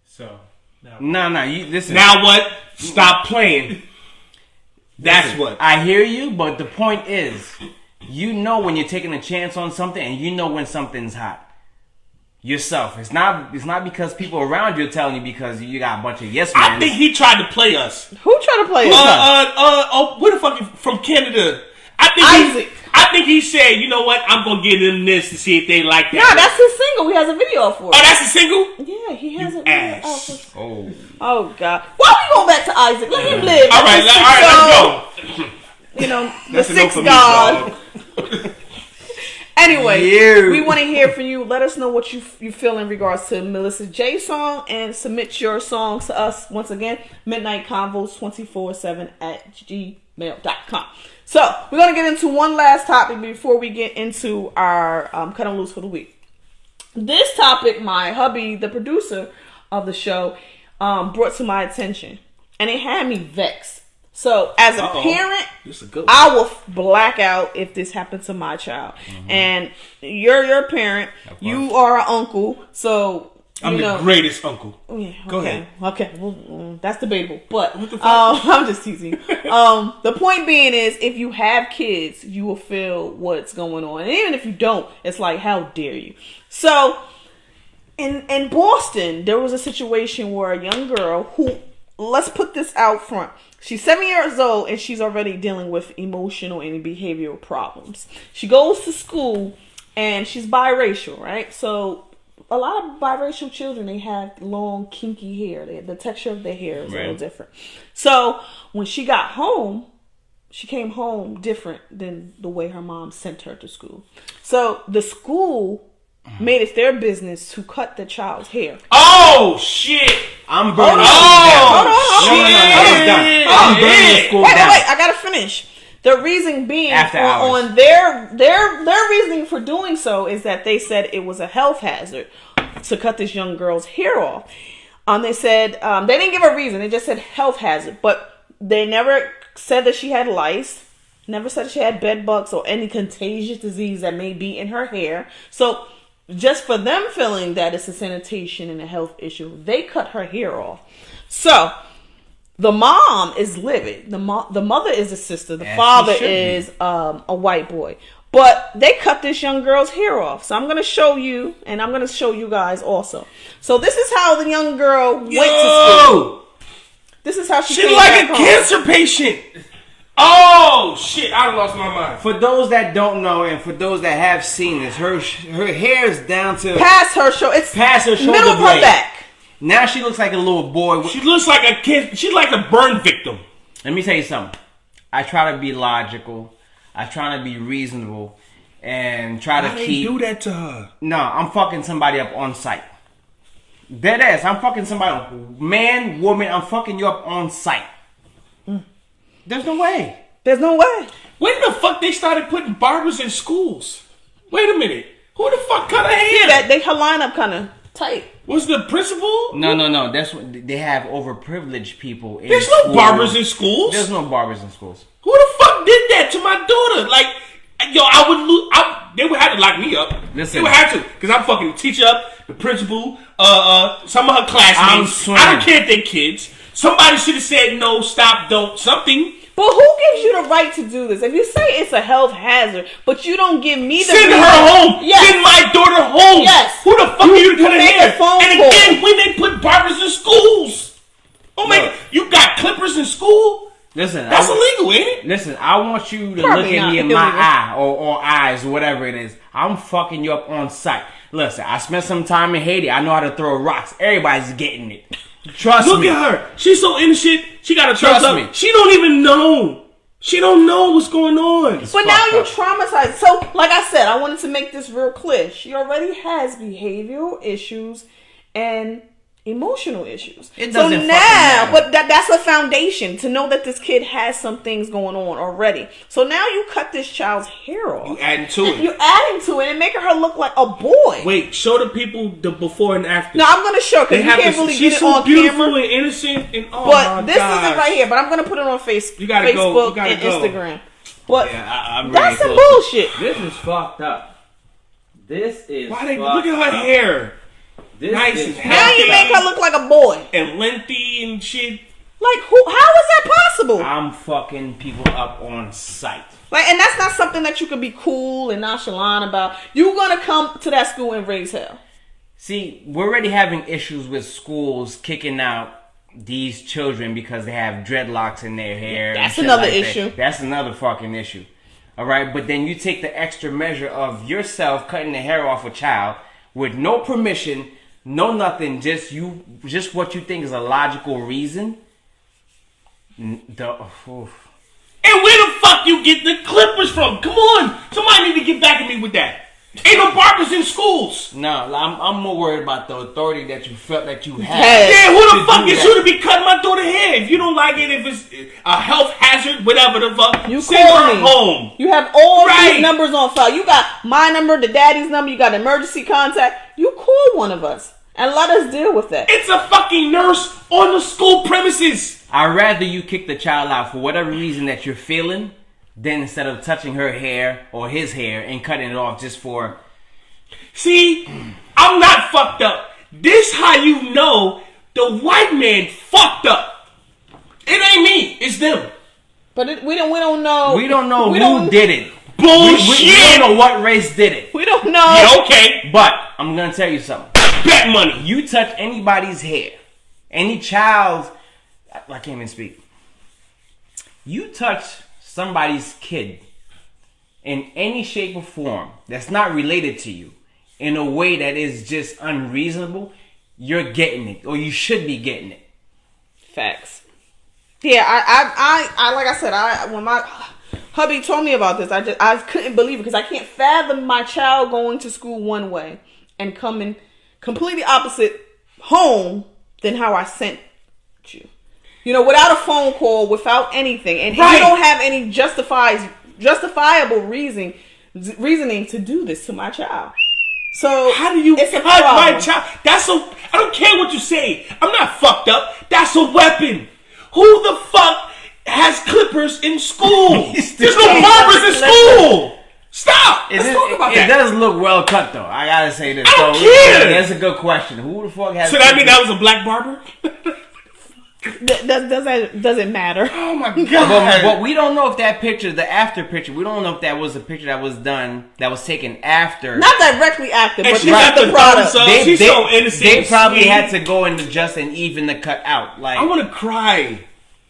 So no. You listen. Now what? Stop playing. That's Listen, what. I hear you, but the point is, when you're taking a chance on something, and when something's hot. Yourself. It's not because people around you are telling you because you got a bunch of yes men. I think he tried to play us. Who tried to play us? Where the fuck from Canada? Isaac. I think he said, you know what? I'm gonna give them this to see if they like that. No, that's his single. He has a video for it. Oh, that's a single? Yeah, he has You a video ass. for it. Oh God. Why are we going back to Isaac? Let him live. All right, let's go. The sixth god. Anyway, we want to hear from you. Let us know what you feel in regards to Melissa J song and submit your songs to us once again. midnightconvos247 at gmail.com. So we're going to get into one last topic before we get into our cut and loose for the week. This topic, my hubby, the producer of the show, brought to my attention, and it had me vexed. So, as a parent, I will black out if this happened to my child. Mm-hmm. And you're your parent. You are an uncle. So, I'm the greatest uncle. Yeah, Go ahead. Okay. Well, that's debatable. But I'm just teasing. The point being is, if you have kids, you will feel what's going on. And even if you don't, it's like, how dare you? So, in Boston, there was a situation where a young girl who, let's put this out front. She's 7 years old and she's already dealing with emotional and behavioral problems. She goes to school and she's biracial, right? So a lot of biracial children, they have long, kinky hair. The texture of their hair is a little different. So when she got home, she came home different than the way her mom sent her to school. So the school made it their business to cut the child's hair. Oh, shit. I'm burning the school down. Wait, I gotta finish. The reason being, on their reasoning for doing so is that they said it was a health hazard to cut this young girl's hair off. They said, they didn't give a reason, they just said health hazard, but they never said that she had lice, never said she had bed bugs or any contagious disease that may be in her hair. So, just for them feeling that it's a sanitation and a health issue, they cut her hair off. So, the mom is livid. The mother is a sister. The father is a white boy. But they cut this young girl's hair off. So I'm going to show you, and I'm going to show you guys also. So this is how the young girl went to school. This is how she came like back a home. cancer patient. Oh, shit. I lost my mind. For those that don't know and for those that have seen this, her hair is down to... Past her shoulder. It's past her shoulder middle of her blade. back. Now she looks like a little boy. She looks like a kid. She's like a burn victim. Let me tell you something. I try to be logical. I try to be reasonable, and try to keep. Do that to her. No, I'm fucking somebody up on site. Dead ass. I'm fucking somebody. Man, woman, I'm fucking you up on site. There's no way. There's no way. When the fuck they started putting barbers in schools? Wait a minute. Who the fuck cut her hair? Yeah, her lineup kind of tight. Was the principal? No. That's what they have overprivileged people in There's schools. no barbers in schools. There's no barbers in schools. Who the fuck did that to my daughter? Like, yo, I would lose. They would have to lock me up. Listen. They would have to, because I'm fucking the teacher up, the principal, some of her classmates. I don't care if they kids. Somebody should have said no, stop, don't, something. But who gives you the right to do this? If you say it's a health hazard, but you don't give me the Send reason, her home. Yes. Send my daughter home. Yes. Who the fuck are you to cut her make hair? a phone And call. again, when they put barbers in schools. Oh my God, you got clippers in school? Listen, That's illegal, ain't it? Listen, I want you to Probably look at not me in illegal. my eye or eyes or whatever it is. I'm fucking you up on sight. Listen, I spent some time in Haiti. I know how to throw rocks. Everybody's getting it. Trust Look me. at her. She's so innocent. She got a Trust thumbs me. up. She don't even know. She don't know what's going on. But now fucked you up. traumatized. So, like I said, I wanted to make this real clear. She already has behavioral issues and emotional issues. It so doesn't now, fucking matter. but that's a foundation to know that this kid has some things going on already. So now you cut this child's hair off. You adding to it. You're adding to it and making her look like a boy. Wait, show the people the before and after. No, I'm gonna show because you can't really she's get it so on beautiful camera. and innocent and oh But my this gosh. isn't right here. But I'm gonna put it on You gotta go. Facebook You gotta and go. Instagram. But I'm that's some ready to- bullshit. This is fucked up. This is Why they fucked look at her up. hair This Nice is and fucked Now you Happy. make her look like a boy. and lengthy and shit. Like who? How is that possible? I'm fucking people up on sight. Like, and that's not something that you could be cool and nonchalant about. You're gonna come to that school and raise hell. See, we're already having issues with schools kicking out these children because they have dreadlocks in their hair. and That's shit another like that. issue. That's another fucking issue. All right, but then you take the extra measure of yourself cutting the hair off a child with no permission, no nothing, just what you think is a logical reason. And where the fuck you get the clippers from? Come on, somebody need to get back at me with that. Ain't no barbers in schools. No, I'm more worried about the authority that you felt that you had. Hey. Yeah, who to the fuck do is that. you to be cutting my daughter hair? If you don't like it, if it's a health hazard, whatever the fuck, You send call her me. home. You have all Right. these numbers on file. You got my number, the daddy's number. You got emergency contact. You call one of us and let us deal with that. It's a fucking nurse on the school premises. I'd rather you kick the child out for whatever reason that you're feeling than instead of touching her hair or his hair and cutting it off just for... See, I'm not fucked up. This how you know the white man fucked up. It ain't me, it's them. But we don't know. We don't know we who don't- did it. Bullshit. We don't know what race did it. We don't know. Yeah, okay. But I'm going to tell you something. Bet money. You touch anybody's hair, any child's... I can't even speak. You touch somebody's kid in any shape or form that's not related to you in a way that is just unreasonable, you're getting it, or you should be getting it. Facts. Yeah, I like I said, when my hubby told me about this, I couldn't believe it because I can't fathom my child going to school one way and coming completely opposite home than how I sent you. You know, without a phone call, without anything, and Right. you don't have any justifiable reasoning to do this to my child. So How do you It's a cut my problem. child? I don't care what you say. I'm not fucked up. That's a weapon. Who the fuck has clippers in school? There's no barbers in school. Stop. Let's talk about It that. does look well cut, though. I gotta say this. I don't So, care. That's a good question. Who the fuck has... So that mean that was a black barber? does it matter? Oh my god. But we don't know if that picture, the after picture, we don't know if that was a picture that was done, that was taken after. Not directly active, And but she this got is the the product. thumbs up. She's so innocent They and probably sweet. had to go and adjust and even the cut out. Like, I want to cry.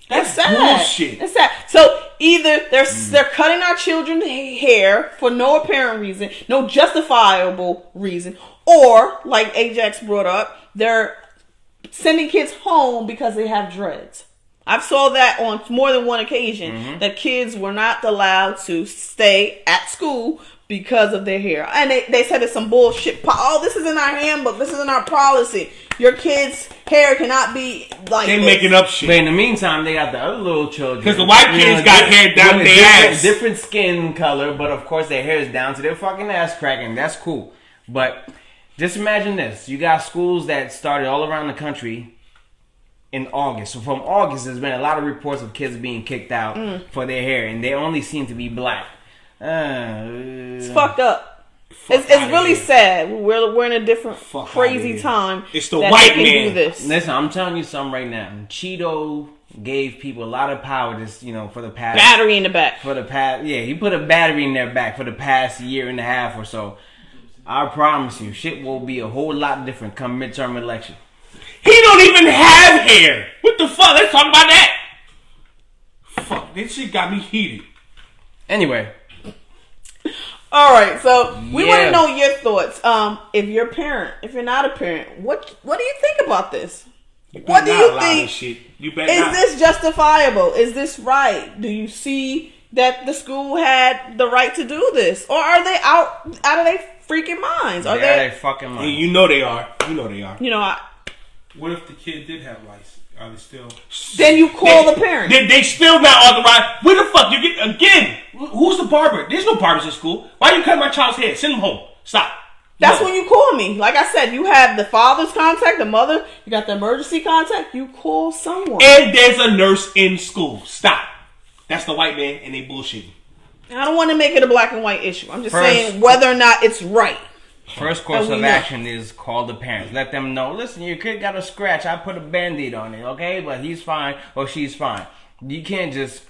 That's It's sad. bullshit. It's sad. So either they're cutting our children's hair for no apparent reason, no justifiable reason, or like Ajax brought up, they're sending kids home because they have dreads. I've saw that on more than one occasion, that kids were not allowed to stay at school because of their hair. And they said it's some bullshit. Oh, this is in our handbook. This is in our policy. Your kids' hair cannot be like They this. making up shit. But in the meantime, they got the other little children. Because the white kids got hair down their ass. Different skin color, but of course their hair is down to their fucking ass crack, and that's cool. But just imagine this. You got schools that started all around the country in August. So from August, there's been a lot of reports of kids being kicked out for their hair, and they only seem to be black. It's fucked up. It's really sad. We're in a different crazy time. It's the white can man. do this. Listen, I'm telling you something right now. Cheeto gave people a lot of power just, for the past... Battery in the back. He put a battery in their back for the past year and a half or so. I promise you, shit will be a whole lot different come midterm election. He don't even have hair. What the fuck? Let's talk about that. Fuck, this shit got me heated. Anyway. All right, so we want to know your thoughts. If you're a parent, if you're not a parent, what do you think about this? What do you think? Is this justifiable? Is this right? Do you see that the school had the right to do this, or are they out of their freaking minds? Are they out of their fucking minds? You know they are. What if the kid did have lice? Are they still? Then you call the parent. They still not authorized. Where the fuck you get again? Who's the barber? There's no barbers in school. Why you cut my child's hair? Send him home. Stop. That's when you call me. Like I said, you have the father's contact, the mother. You got the emergency contact. You call someone. And there's a nurse in school. Stop. That's the white man, and they bullshitting. I don't want to make it a black and white issue. I'm just saying whether or not it's right. First course of action is call the parents. Let them know, listen, your kid got a scratch. I put a Band-Aid on it, okay? But he's fine or she's fine. You can't just,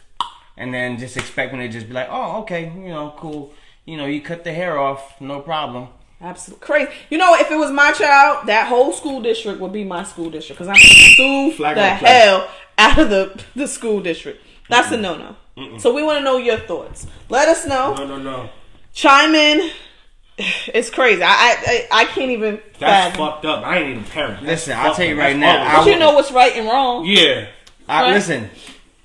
and then just expect them to just be like, oh, okay, cool. You cut the hair off, no problem. Absolutely crazy. If it was my child, that whole school district would be my school district. Because I'm sue the hell out of the school district. That's a no-no. So we want to know your thoughts. Let us know. No. Chime in. It's crazy. I can't even. That's fucked up. I ain't even a parent. Listen, I'll tell you right now. But you know what's right and wrong. Yeah. Listen,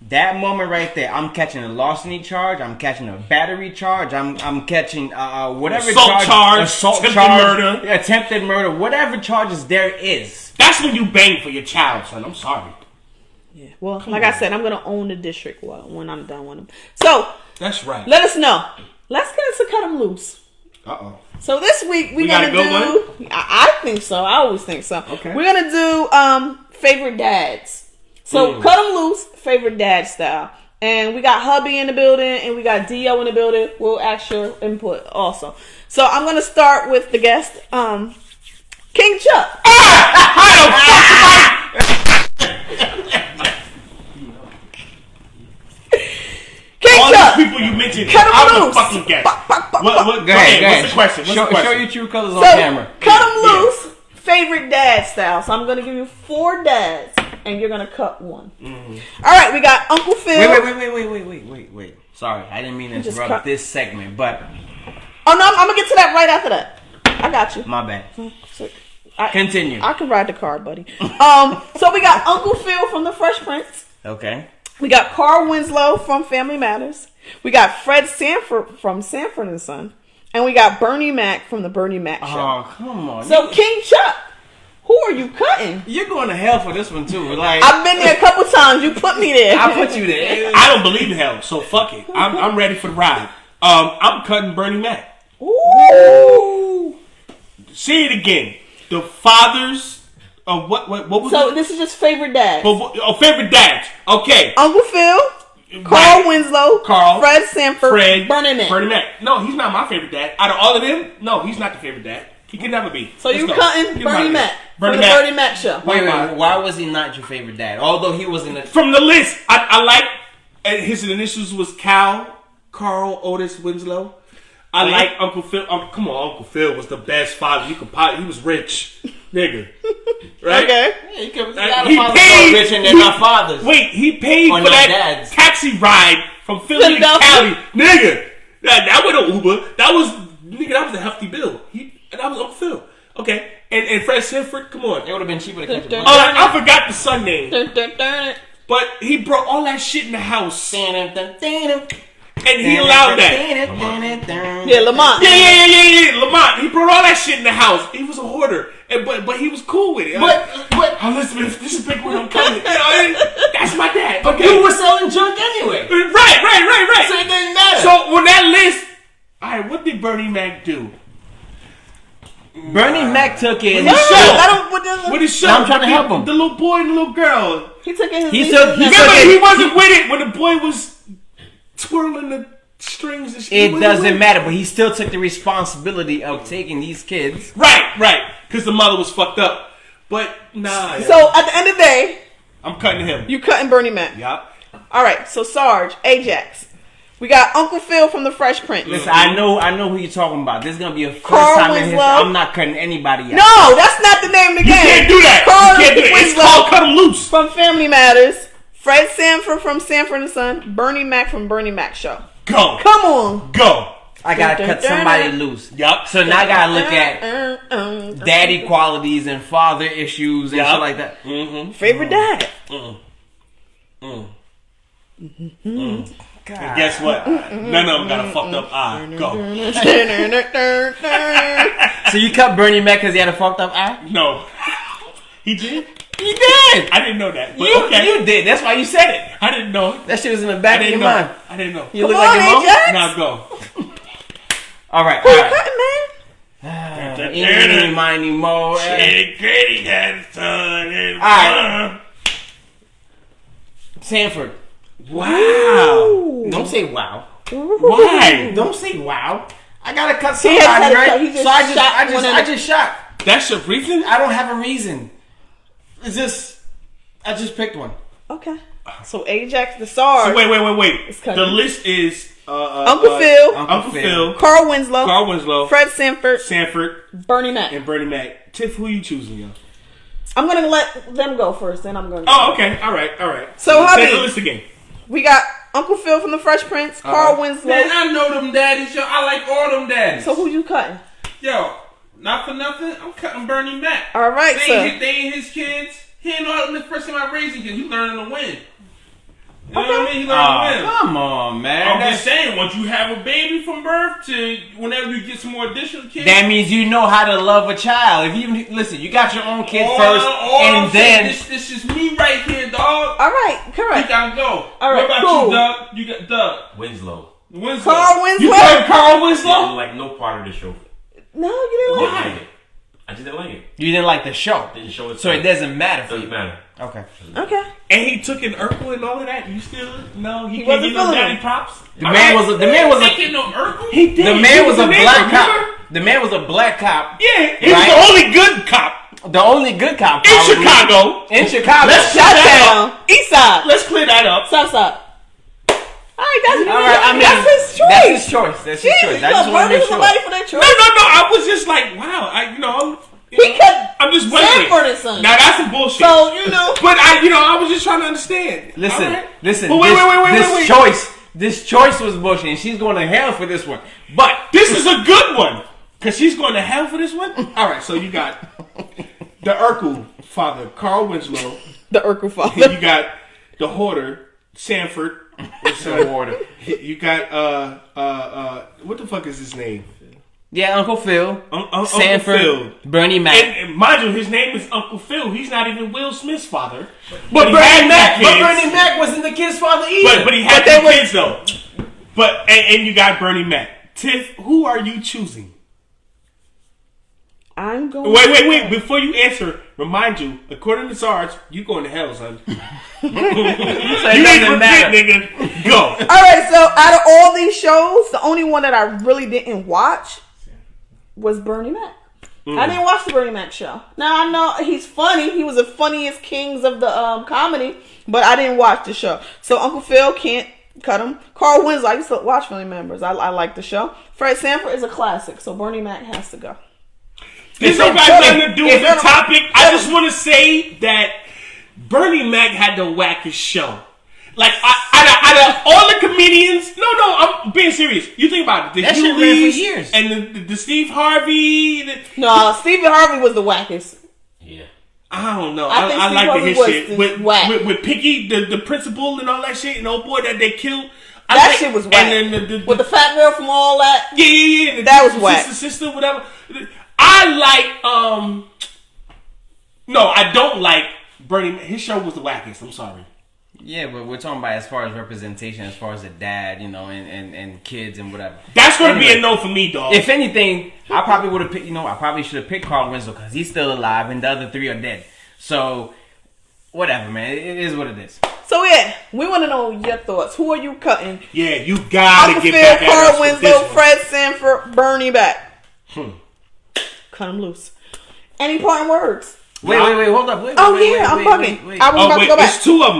that moment right there, I'm catching a larceny charge. I'm catching a battery charge. I'm catching whatever assault charge, murder, attempted murder, whatever charges there is. That's when you bang for your child, son. I'm sorry. Yeah. Well, I said, I'm gonna own the district when I'm done with them. So that's right. Let us know. Let's get into cut them loose. So this week we're gonna do. I think so. I always think so. Okay. We're gonna do favorite dads. So cut them loose, favorite dad style. And we got hubby in the building, and we got Dio in the building. We'll ask your input also. So I'm gonna start with the guest, King Chuck. All these people you mentioned, I would fucking guess. Go ahead. What's the question? Show your true colors on camera. Cut them loose, favorite dad style. So I'm going to give you 4 dads, and you're going to cut one. All right, we got Uncle Phil. Wait. Sorry, I didn't mean to interrupt this segment, but... Oh, no, I'm going to get to that right after that. I got you. My bad. Continue. I can ride the car, buddy. So we got Uncle Phil from The Fresh Prince. Okay. We got Carl Winslow from Family Matters. We got Fred Sanford from Sanford and Son. And we got Bernie Mac from The Bernie Mac Show. Oh, come on. So, King Chuck, who are you cutting? You're going to hell for this one, too. Like, I've been there a couple times. You put me there. I put you there. I don't believe in hell, so fuck it. I'm ready for the ride. I'm cutting Bernie Mac. Ooh. Say it again. The fathers... what was so it? This is just favorite dads. Favorite dads. Okay. Uncle Phil, Carl Winslow, Fred Sanford, Bernie Mac. No, he's not my favorite dad. Out of all of them, no, he's not the favorite dad. He can never be. So you cutting Bernie Mac from the Bernie Mac Show. Wait. Why was he not your favorite dad? Although he was in the... From the list, I like... And his initials was Carl Otis Winslow. I like Uncle Phil. Come on, Uncle Phil was the best father you could possibly... He was rich. Nigga. Right? Okay. Yeah, he paid... Rich and they're not fathers. Wait, he paid for that taxi ride from Philly to Cali. Nigga. That wasn't an Uber. That was a hefty bill. That was Uncle Phil. Okay. And Fred Sanford, come on. It would have been cheaper to catch a I forgot the son name. But he brought all that shit in the house. And And he allowed that. Yeah, Lamont. Yeah. Lamont. He brought all that shit in the house. He was a hoarder. But he was cool with it. But Elizabeth, this is big when I'm coming. That's my dad. Okay. you were selling junk anyway. Right. So it didn't matter. So on that list, alright, what did Bernie Mac do? Bernie Mac took it. What his show? I'm trying to help him. The little boy and the little girl. He took it. He wasn't with it when the boy was twirling the strings and shit. It doesn't matter, but he still took the responsibility of taking these kids. Right. Because the mother was fucked up. But nah. So at the end of the day, I'm cutting him. you cutting Bernie Mac. Yup. All right. So Sarge, Ajax. We got Uncle Phil from the Fresh Prince. Listen, I know who you're talking about. This is gonna be a first Carl time in history. Winslow. I'm not cutting anybody out. No, that's not the name of the You game. can't do that. Carl You can't do that. It's Winslow called Cut 'em Loose. from Family Matters. Fred Sanford from Sanford and Son. Bernie Mac from Bernie Mac Show. Go. Come on. Go. I gotta cut somebody loose. Yup. So now I gotta look at daddy qualities and father issues and shit like that. Mm-hmm. Favorite dad. God. And guess what? None of them got a fucked up eye. Go. So you cut Bernie Mac because he had a fucked up eye? No. He did? You did. I didn't know that. But You did. That's why you said it. I didn't know. That shit was in the back of your mind. I didn't know. You Come look like your on, mom. Ajax. Now go. All right. Who you cutting, man? Any, miny, mo. Shitty, gritty, got son. Alright. Sanford. Wow. Don't say wow. Why? Don't say wow. I gotta cut He had somebody, to cut- right? he just So shot I just shot. That's your reason? I don't have a reason. It's just I just picked one. Okay. So Ajax, the Sarge. So wait. It's cutting. The list is Uncle Phil. Uncle Phil. Carl Winslow. Carl Winslow. Fred Sanford. Sanford. Bernie Mac. And Bernie Mac. Tiff, who you choosing, yo? I'm going to let them go first, then I'm going to Oh, okay. All right. So, say Hubby, the list again. we got Uncle Phil from the Fresh Prince, Carl Winslow. Man, I know them daddies, yo. I like all them daddies. So who you cutting? Yo, not for nothing, I'm cutting Bernie Mac. All right, They ain't his kids. He ain't know the first time I raising kids. He learning to win. You know what I mean? He learning to win. Come on, man. I'm just saying, once you have a baby from birth to whenever you get some more additional kids. That means you know how to love a child. If you listen, you got your own kid first, I'm and saying, then this is me right here, dog. All right, You correct. gotta go. All right, what about cool. you, Doug? You got Doug. Winslow. Winslow. Carl Winslow? You playing Carl I Winslow? didn't like no part of the show. No, you didn't like Didn't like it. I just didn't like it. you didn't like the show, Didn't show it. so it doesn't matter for Doesn't you. matter. Okay. Okay. And he took an Urkel and all of that. You still no? He can't wasn't give no feeling daddy it. props. The man was Taking no Urkel? He did. the He man was a neighbor, black remember? cop. The man was a black cop. Yeah, he was Right? the only good cop The only good cop in probably. Chicago. In Chicago. Let's Shut clear that down. up. East side. Let's clear that up. South side. All right, that's All right, I mean, that's his choice. That's his choice. That's his Jeez, choice. you I just gonna want to murder make sure. somebody for their choice? No. I was just like, wow. He cut I'm just wondering. Sanford and Son. Now that's some bullshit. So, you know. But I was just trying to understand. Listen, All right. listen. But wait. This choice was bullshit, and she's going to hell for this one. But This is a good one. Because she's going to hell for this one? All right, so you got the Urkel father, Carl Winslow. The Urkel You father. got the hoarder, Sanford. You got, what the fuck is his name? yeah, Uncle Phil, Uncle Sanford, Phil. Bernie Mac. And mind you, his name is Uncle Phil. He's not even Will Smith's father. But he Bernie had Mac, kids. wasn't the kid's father either. But he had two kids though. But and you got Bernie Mac. Tiff, who are you choosing? I'm going. Wait. Before you answer, remind you, according to Sarge, you going to hell, son. You ain't repent, nigga. Go. All right, so out of all these shows, the only one that I really didn't watch was Bernie Mac. I didn't watch the Bernie Mac show. Now I know he's funny. He was the funniest kings of the comedy, but I didn't watch the show. So Uncle Phil can't cut him. Carl Winslow, I used to watch Family Members. I like the show. Fred Sanford is a classic, so Bernie Mac has to go. This don't got nothing to do with the topic. I just want to say that Bernie Mac had the wackest show. Like, out of all the comedians, no, I'm being serious. You think about it. The That shit ran for Hughleys years. and the Steve Harvey. No, Stephen Harvey was the wackest. Yeah. I don't know. I think I Steve like Harvey his was shit. whack. With Piggy, the principal and all that shit, and old boy that they killed. That shit was whack. And then with the fat girl from all that. Yeah. That was whack. Sister, whatever. I like, no, I don't like Bernie. His show was the wackest. I'm sorry. Yeah, but we're talking about as far as representation, as far as a dad, and kids and whatever. That's going to be a no for me, dog. If anything, I probably would have picked, I probably should have picked Carl Winslow because he's still alive and the other three are dead. So, whatever, man. It is what it is. So, yeah, we want to know your thoughts. Who are you cutting? Yeah, you got to get back at Carl us Winslow, Fred Sanford, Bernie back. Cut him loose. Any parting words? Wait, hold up. I'm bugging. I was about to go back. It's two of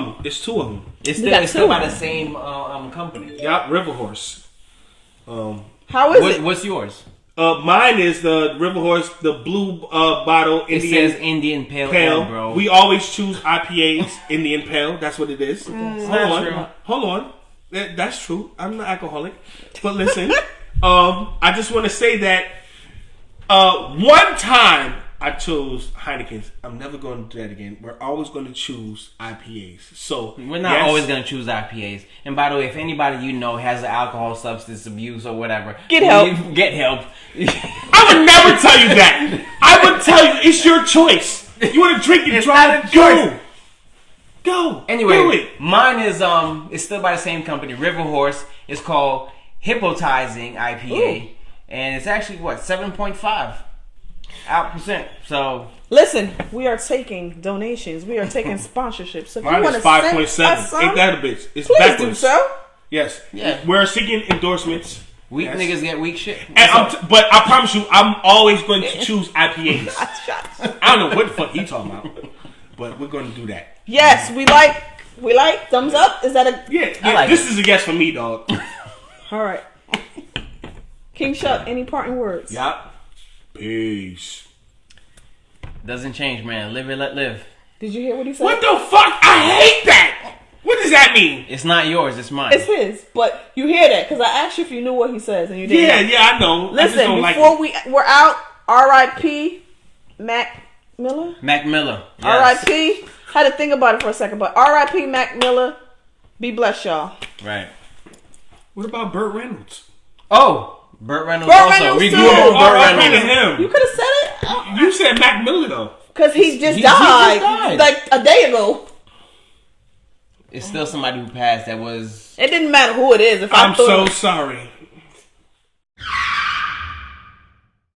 them. It's still by the same company. Yeah, River Horse. How is it? What's yours? Mine is the River Horse, the blue bottle. It says Indian Pale Ale, bro. We always choose IPAs, Indian Pale. That's what it is. Hold on. That's true. I'm not alcoholic. But listen, I just want to say that one time I chose Heineken's. I'm never going to do that again. We're always going to choose IPAs. So we're not always going to choose IPAs. And by the way, if anybody you know has an alcohol substance abuse or whatever, get help. Get help. I would never tell you that. I would tell you it's your choice. You want to drink and drive? Go. Anyway, do it. Mine is it's still by the same company, River Horse. It's called Hypnotizing IPA, and it's actually 7.5%. So listen, we are taking donations. We are taking sponsorships. So if mine you want is to 5.7. Ain't that a bitch? It's please backwards. do so. Yes. Yeah. We're seeking endorsements. Weak niggas get weak shit. And but I promise you, I'm always going to choose IPAs. Shots. I don't know what the fuck you talking about, but we're going to do that. Yes, we like. Thumbs up. Is that a yeah? This is a yes for me, dog. All right. King Shuck, any parting words? Yup. Peace. Doesn't change, man. Live and let live. Did you hear what he said? What the fuck? I hate that. What does that mean? It's not yours. It's mine. It's his. But you hear that because I asked you if you knew what he says and you didn't. Yeah, I know. Listen, before we're out, R.I.P. Mac Miller. Mac Miller. Yes. R.I.P. Had to think about it for a second, but R.I.P. Mac Miller. Be blessed, y'all. Right. What about Burt Reynolds? Oh, Burt Reynolds also. We grew up with Burt Reynolds. You could have said it. You said Mac Miller though. Because he just died like a day ago. It's still somebody who passed that was... It didn't matter who it is. I'm so sorry.